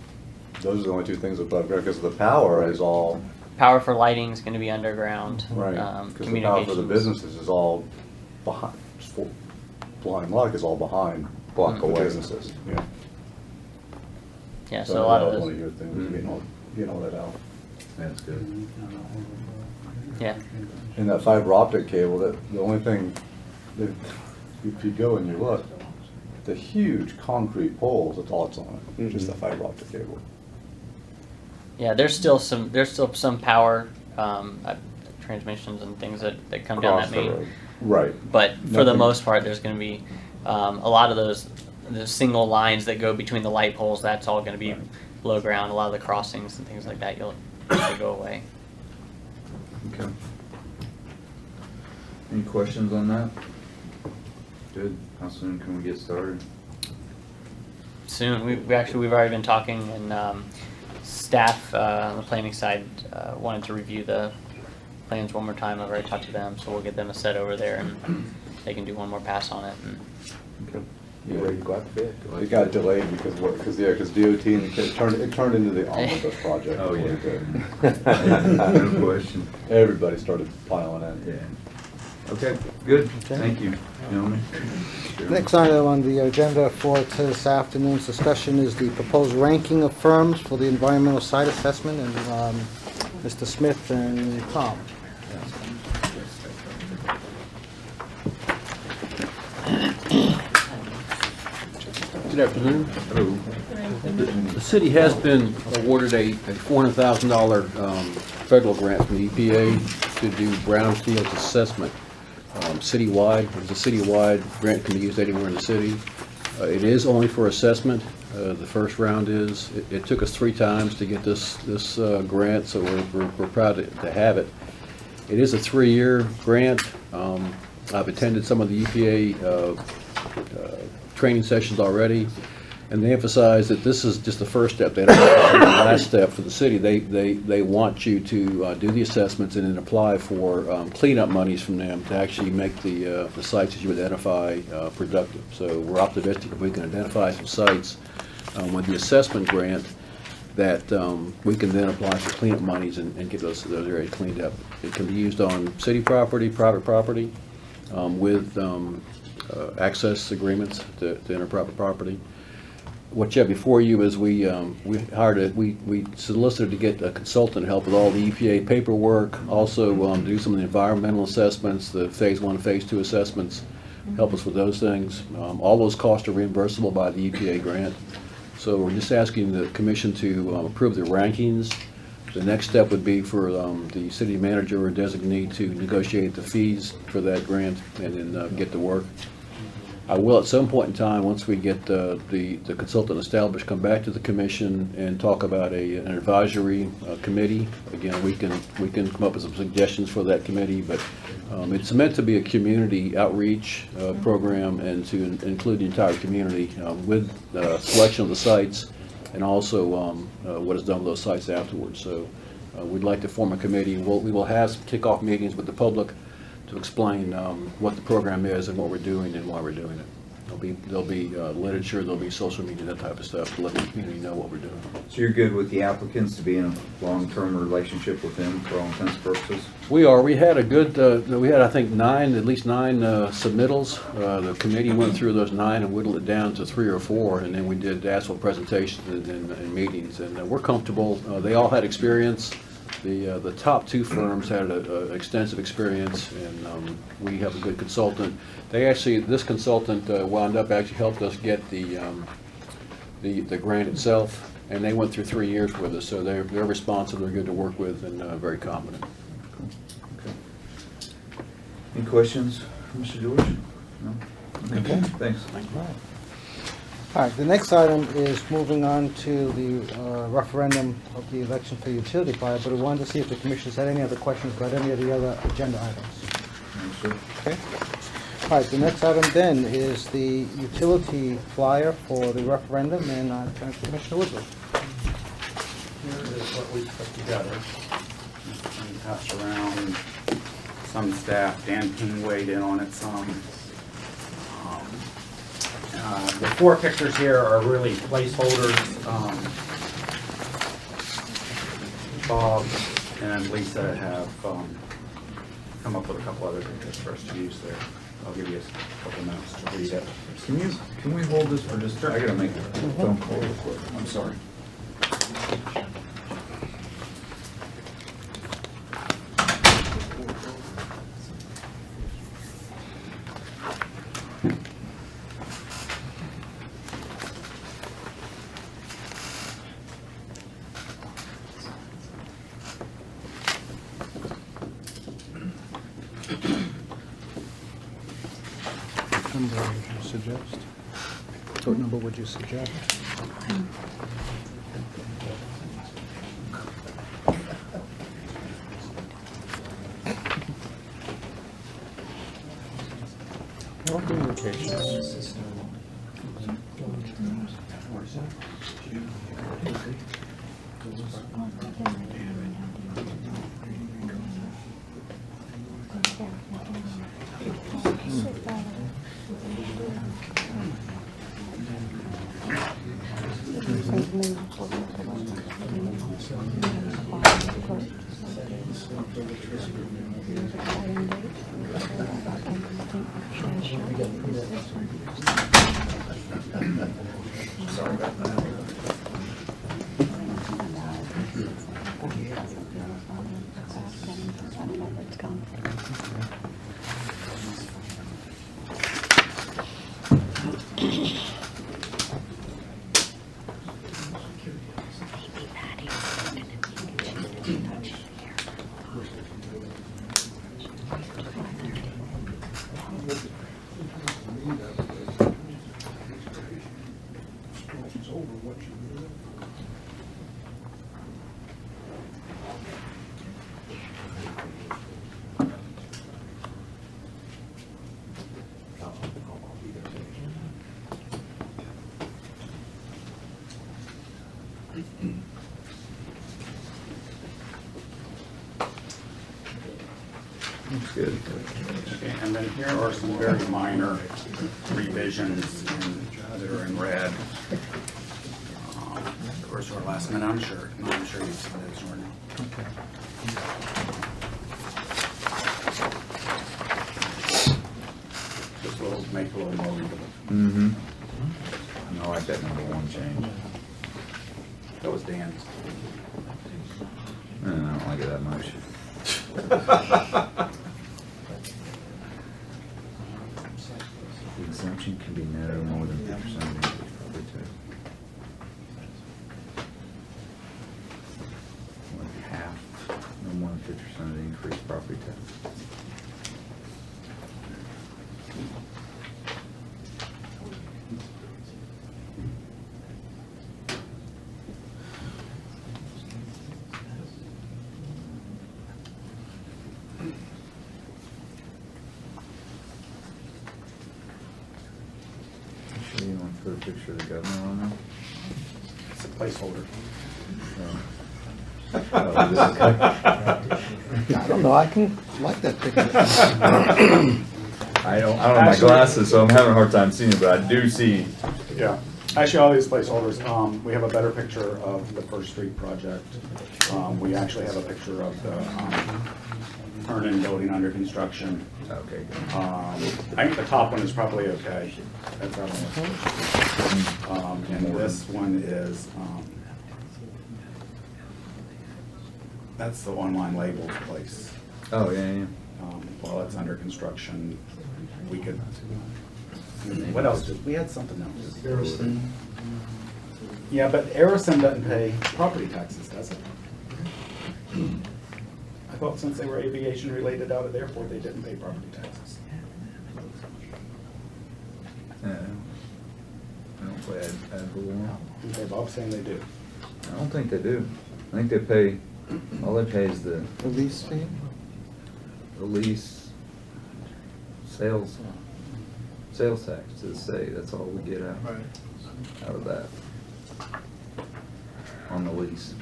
are the only two things above ground, because the power is all. Power for lighting is going to be underground. Right, because the power Communications. for the businesses is all behind, Blind Luck is all behind Block the away. businesses. Yeah. Yeah, so a lot of One those. of your things, getting all that out. That's good. Yeah. And that fiber optic cable, the only thing, that if you go and you look, the huge concrete poles, that's all it's on, just the fiber optic cable. Yeah, there's still some power transmissions and things that come down that Across the main. road. Right. But for the Nothing- most part, there's going to be a lot of the single lines that go between the light poles. That's all going to be below ground. A lot of the crossings and things like that, you'll go away. Okay. Any questions on that? Good. How soon can we get started? Soon. We've already been talking, and staff on the planning side wanted to review the plans one more time. I've already talked to them, so we'll get them a set over there, and they can do one more pass on it. And You ready to go out to bid? It got delayed because DOT, and it turned into the omnibus project. Oh, yeah. It did. No question. Everybody started piling in. Yeah. Okay, good. Okay. Thank you, gentlemen. Next item on the agenda for this afternoon's discussion is the proposed ranking of firms for the environmental site assessment, and Mr. Smith and Tom. Good afternoon. The city has been awarded a $400,000 federal grant from the EPA to do brownfield assessment citywide. It's a citywide grant, can be used anywhere in the city. It is only for assessment. The first round is. It took us 3 times to get this grant, so we're proud to have it. It is a 3-year grant. I've attended some of the EPA training sessions already, and they emphasize that this is just the first step. They don't want to be the last step for the city. They want you to do the assessments and then apply for cleanup monies from them to actually make the sites that you identify productive. So we're optimistic if we can identify some sites with the assessment grant that we can then apply for cleanup monies and get those areas cleaned up. It can be used on city property, private property, with access agreements to enter private property. What you have before you is we solicited to get a consultant to help with all the EPA paperwork, also do some of the environmental assessments, the phase 1, phase 2 assessments, help us with those things. All those costs are reimbursable by the EPA grant. So we're just asking the commission to approve the rankings. The next step would be for the city manager or designee to negotiate the fees for that grant and then get to work. I will at some point in time, once we get the consultant established, come back to the commission and talk about an advisory committee. Again, we can come up with some suggestions for that committee, but it's meant to be a community outreach program and to include the entire community with selection of the sites and also what is done with those sites afterwards. So we'd like to form a committee. We will have some kickoff meetings with the public to explain what the program is and what we're doing and why we're doing it. There'll be literature, there'll be social media, that type of stuff to let the community know what we're doing. So you're good with the applicants to be in a long-term relationship with them for all intents and purposes? We are. We had a good, we had I think at least nine submittals. The committee went through those 9 and whittled it down to 3 or 4, and then we did asphalt presentations and meetings, and we're comfortable. They all had experience. The top 2 firms had extensive experience, and we have a good consultant. This consultant wound up actually helped us get the grant itself, and they went through 3 years with us, so they're responsive, they're good to work with, and very competent. Okay. Any questions for Mr. George? No? Okay, thanks. All right, the next item is moving on to the referendum of the election for utility buyer, but we wanted to see if the commissioners had any other questions about any of the other agenda items. Okay. All right, the next item then is the utility flyer for the referendum, and I turn to Commissioner Woodward. Here is what we put together. And passed around some staff. Dan King weighed in on it some. The 4 pictures here are really placeholders. Bob and Lisa have come up with a couple other pictures for us to use there. I'll give you a couple minutes to read it. Can we hold this for just? I gotta make a phone call real quick. I'm sorry. What number would you suggest? What number would you suggest? What communications? Sorry about that. Looks good. Okay, and then here are some very minor revisions that are in red. Of course, our last minute, I'm sure you've seen those, Jordan. Just make a little more readable. Mm-hmm. I like that number 1 change. That was Dan's. I don't like it that much. The exemption can be no more than 50% of the increase property tax. Like half, no more than 50% of the increased property tax. You want to put a picture of the governor on there? It's a placeholder. I don't know, I can like that picture. I don't have my glasses, so I'm having a hard time seeing it, but I do see. Yeah, actually, all these placeholders, we have a better picture of the First Street project. We actually have a picture of the Hernan building under construction. Okay. I think the top one is probably okay. That's that one. And this one is, that's the online labels place. Oh, yeah. While it's under construction, we could, what else did, we had something else. Harrison. Yeah, but Harrison doesn't pay property taxes, does it? I thought since they were aviation related out of the airport, they didn't pay property taxes. I don't play ad valorem. Okay, Bob's saying they do. I don't think they do. I think they pay, all they pay is the lease fee? The lease, sales tax to the state. That's all we get out of that on the lease.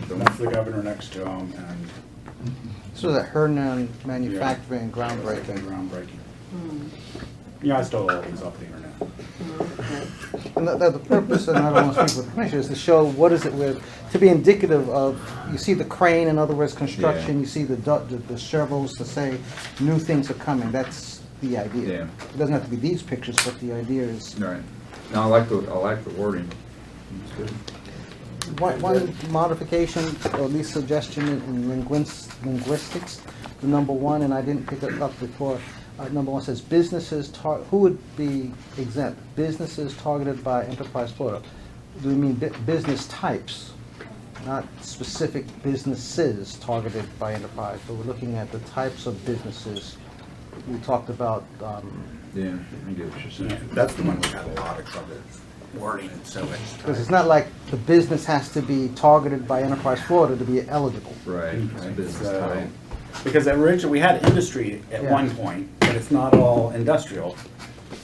That's the governor next to him, and So that Hernan manufacturing groundbreaking. Groundbreaking. Yeah, I stole all these off the internet. And the purpose, and I don't want to speak with the commissioner, is to show what is it with, to be indicative of, you see the crane, in other words, construction, you see the shovels to say new things are coming. That's the idea. Yeah. It doesn't have to be these pictures, but the idea is. Right. No, I like the wording. It's good. One modification, or at least suggestion in linguistics, the number 1, and I didn't pick it up before. Number 1 says businesses, who would be exempt? Businesses targeted by Enterprise Florida. Do we mean business types, not specific businesses targeted by Enterprise, but we're looking at the types of businesses. We talked about. Yeah, I get what you're saying. That's the one we had a lot of trouble wording, so it's. Because it's not like the business has to be targeted by Enterprise Florida to be eligible. Right. Business type. Because originally, we had industry at one point, but it's not all industrial,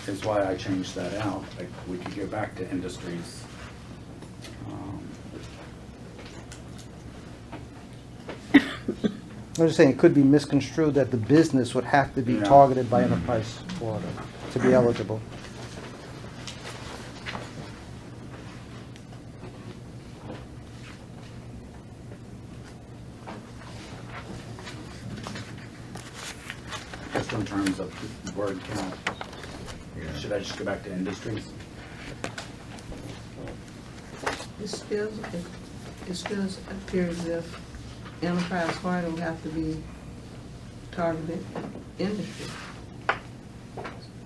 is why I changed that out. Like, we could go back to industries. I'm just saying, it could be misconstrued that the business would have to be Yeah. targeted by Enterprise Florida to be eligible. Just in terms of word count, should I just go back to industries? It still appears as if Enterprise Florida will have to be targeted industry.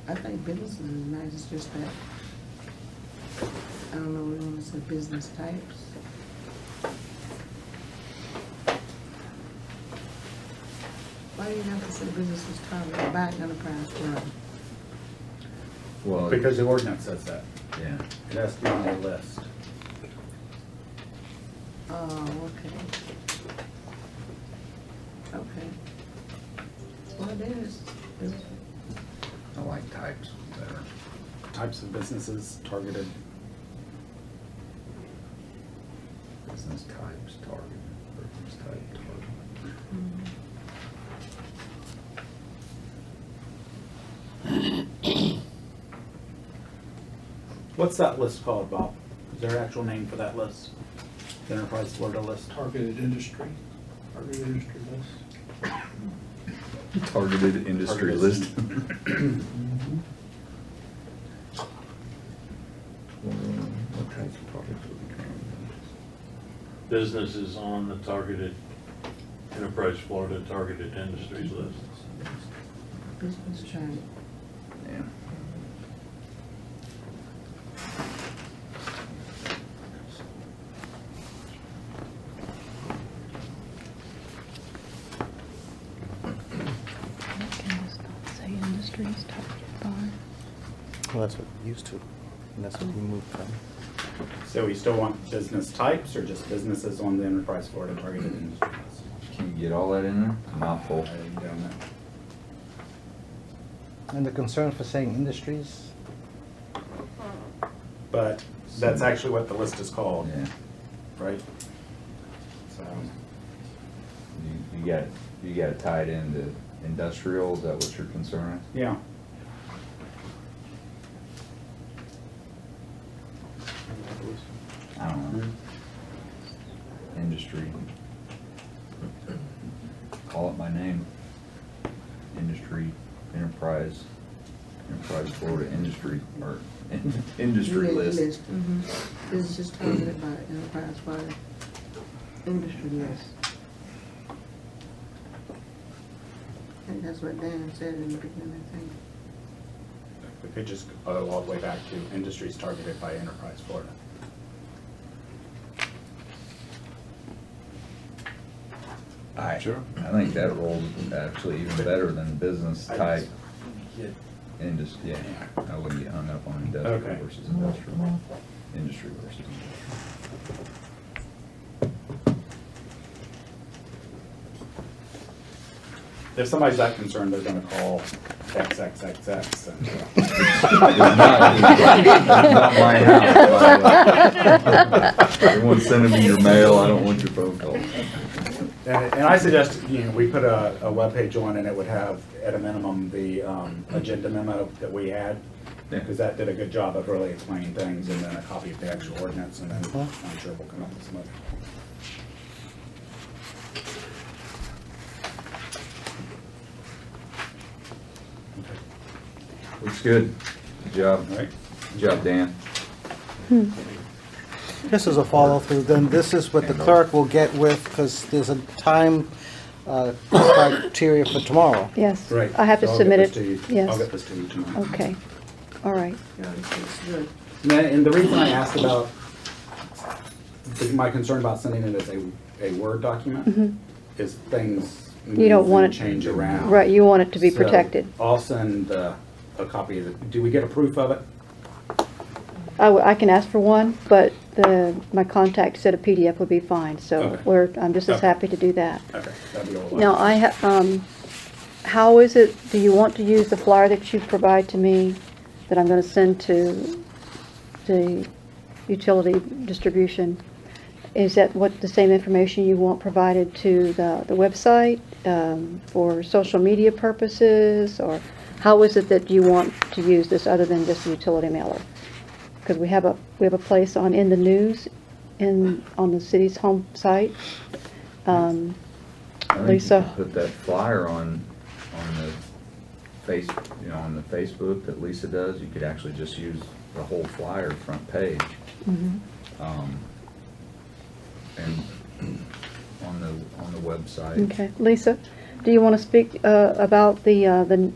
I think businesses is nice, it's just that, I don't know, we want to say business types. Why do you have to say businesses targeted by Enterprise Florida? Well, Because the ordinance says that. yeah. It has to be on their list. Oh, okay. Okay. Well, there's, I like types better. Types of businesses targeted. Business types targeted. Business type targeted. What's that list called, Bob? Is there an actual name for that list? The Enterprise Florida list? Targeted industry list. Targeted industry Targeted. list. What types of products would be targeted? Businesses on the targeted, Enterprise Florida targeted industries list. business type. Yeah. Well, that's what we used to, and that's what we moved from. So we still want business types or just businesses on the Enterprise Florida targeted industry list? Can you get all that in there? Mouthful. I didn't down that. And the concern for saying industries, But that's actually what the list is called, Yeah. right? So, You got it tied into industrial, is that what your concern is? yeah. I don't know. Industry. Call it by name. Industry, enterprise Florida industry, or industry list. This is targeted by Enterprise Florida industry list. I think that's what Dan said in the beginning, I think. We could just go all the way back to industries targeted by Enterprise Florida. I think that rolls actually even better than business type. Industry, yeah, I wouldn't get hung up on industrial Okay. versus industrial, industry versus. If somebody's that concerned, they're gonna call XXXX and. Not my house, by the way. Everyone's sending me your mail, I don't want your phone calls. And I suggest, we put a webpage on and it would have, at a minimum, the agenda memo that we had. Because that did a good job of really explaining things, and then a copy of the actual ordinance, and then I'm sure we'll come up with some other. Looks good. Good job. All right. Good job, Dan. this is a follow-through, then this is what the clerk will get with, because there's a time criteria for tomorrow. Yes. Right. I have to So I'll submit get it. this to you. Yes. I'll get this to you tomorrow. Okay. All right. Yeah, it's good. And the reason I asked about, my concern about sending it as a Word document is things You don't move want and it- change around. Right, you want it to be So protected. I'll send a copy of it. Do we get a proof of it? I can ask for one, but my contact said a PDF would be fine, so Okay. I'm just as Okay. happy to do that. Okay, that'd be all. Now, how is it, do you want to use the flyer that you provide to me that I'm going to send to the utility distribution? Is that what the same information you want provided to the website for social media purposes? Or how is it that you want to use this other than just a utility mailer? Because we have a place in the news on the city's home site. I think Lisa? you could put that flyer on the on the Facebook that Lisa does. You could actually just use the whole flyer front page. Mhm. And on the website. Okay, Lisa, do you want to speak about the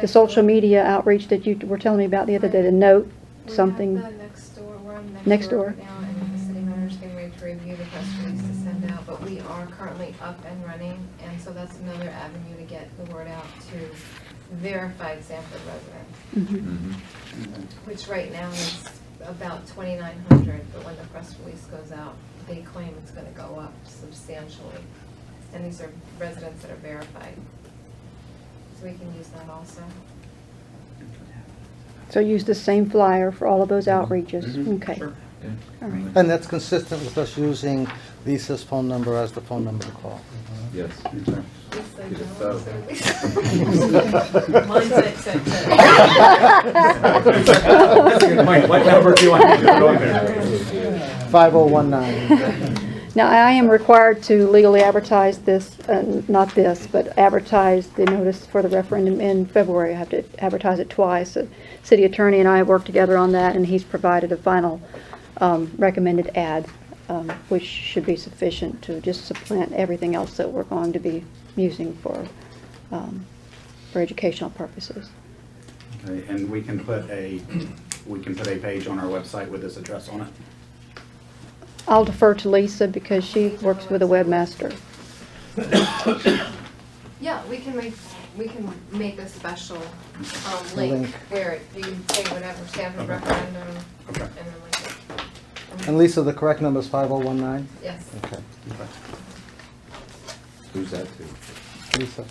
social media outreach that you were telling me about the other day? To note something. We have the next door. We're on Next door. right now, and the city manager's getting ready to review the press release to send out. But we are currently up and running, and so that's another avenue to get the word out to verified Sanford residents, which right now is about 2,900. But when the press release goes out, they claim it's going to go up substantially, and these are residents that are verified. So we can use that also. So use the same flyer for all of those outreaches? Okay. Sure. Yeah. All right. And that's consistent with us using Lisa's phone number as the phone number to call. Yes. Mine's at 10. What number do you want me to put on there? 5019. Now, I am required to legally advertise this, not this, but advertise the notice for the referendum in February. I have to advertise it twice. The city attorney and I have worked together on that, and he's provided a final recommended ad, which should be sufficient to just supplant everything else that we're going to be using for educational purposes. Okay, and we can put a page on our website with this address on it. I'll defer to Lisa because she works with a webmaster. Yeah, we can make a special link where you can say whatever, Sanford referendum, and then link it. And Lisa, the correct number is 5019? Yes. Okay. Who's that to? Lisa.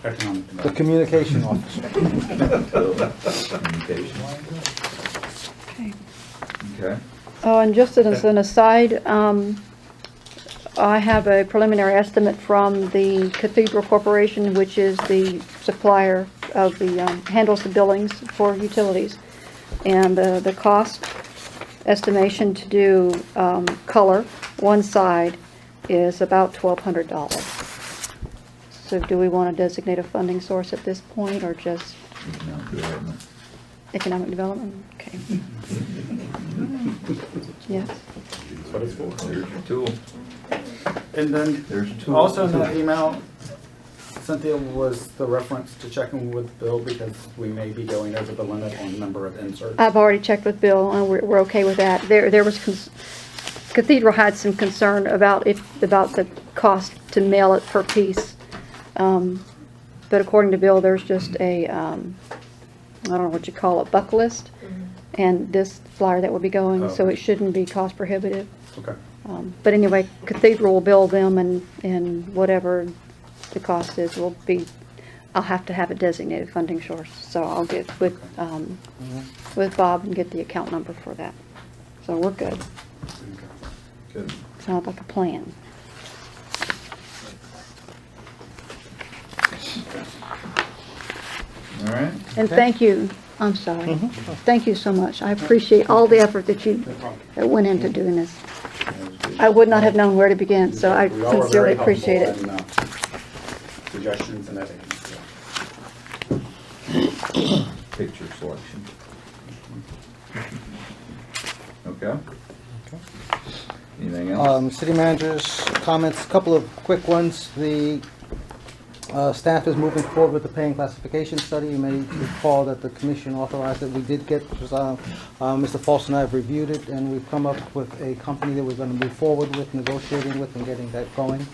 Economic The communication officer. Communication. Okay. Okay. Oh, and just as an aside, I have a preliminary estimate from the Cathedral Corporation, which is the supplier of the, handles the billings for utilities. And the cost estimation to do color, one side, is about $1,200. So do we want to designate a funding source at this point, or just Economic development. economic development? Okay. Yes. That's what it's for. There's your tool. And then There's a tool. also in that email, Cynthia, was the reference to checking with Bill because we may be going over the limit on number of inserts. I've already checked with Bill, and we're okay with that. There was Cathedral had some concern about the cost to mail it per piece, but according to Bill, there's just a I don't know what you call it, buck list, and this flyer that will be going, so it shouldn't be cost prohibitive. Okay. But anyway, Cathedral will bill them, and whatever the cost is will be. I'll have to have a designated funding source, so I'll get with Bob and get the account number for that. So we're good. Good. Sounds like a plan. All right. And thank you. I'm sorry. Thank you so much. I appreciate all the effort that went into doing this. I would not have known where to begin, so I We all were sincerely very appreciate it. helpful in, suggestions and everything. Picture selection. Okay. Anything else? City managers, comments, a couple of quick ones. The staff is moving forward with the paying classification study. You may recall that the commission authorized it. We did get, Mr. False and I have reviewed it, and we've come up with a company that we're going to move forward with, negotiating with, and getting that going.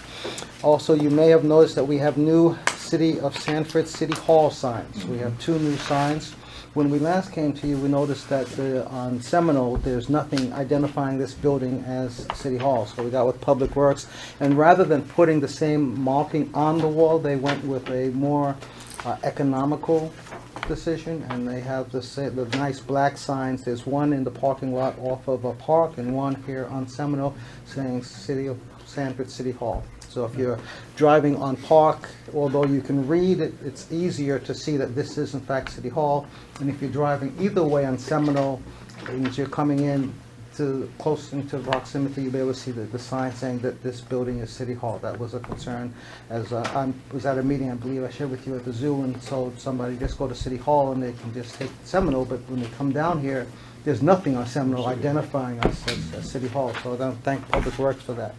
Also, you may have noticed that we have new City of Sanford City Hall signs. We have 2 new signs. When we last came to you, we noticed that on Seminole, there's nothing identifying this building as City Hall. So we got with Public Works, and rather than putting the same marking on the wall, they went with a more economical decision, and they have the nice black signs. There's one in the parking lot off of a park and one here on Seminole saying City of Sanford City Hall. So if you're driving on Park, although you can read it, it's easier to see that this is in fact City Hall. And if you're driving either way on Seminole, and as you're coming in to close into proximity, you'll be able to see the sign saying that this building is City Hall. That was a concern. As I was at a meeting, I believe I shared with you at the zoo, and told somebody just go to City Hall and they can just take Seminole. But when they come down here, there's nothing on Seminole identifying us as City Hall. So I don't thank Public Works for that.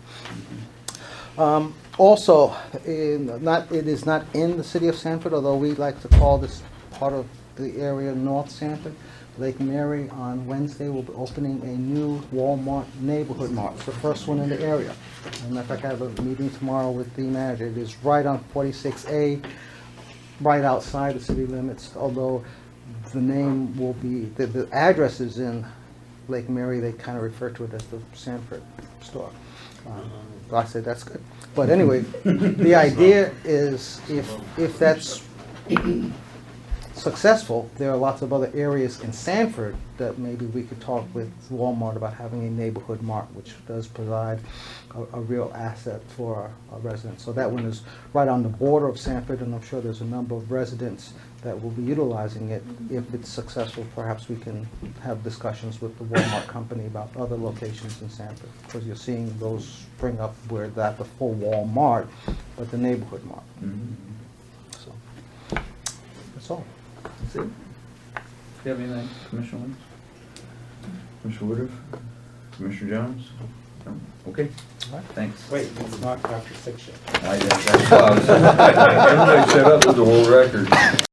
Also, it is not in the city of Sanford, although we like to call this part of the area North Sanford. Lake Mary on Wednesday will be opening a new Walmart neighborhood mart. It's the first one in the area. And in fact, I have a meeting tomorrow with the manager. It is right on 46A, right outside the city limits, although the name will be, the address is in Lake Mary. They kind of refer to it as the Sanford store. I said, that's good. But anyway, the idea is if that's successful, there are lots of other areas in Sanford that maybe we could talk with Walmart about having a neighborhood mart, which does provide a real asset for our residents. So that one is right on the border of Sanford, and I'm sure there's a number of residents that will be utilizing it. If it's successful, perhaps we can have discussions with the Walmart company about other locations in Sanford, because you're seeing those spring up where that the full Walmart, but the neighborhood mart. So that's all. That's it. Do you have anything, Commissioner Lynch? Commissioner Woodruff? Commissioner Jones? No? Okay. All right. Thanks. Wait, it's not after 6 yet. That's why I was, everybody shut up, it was a world record.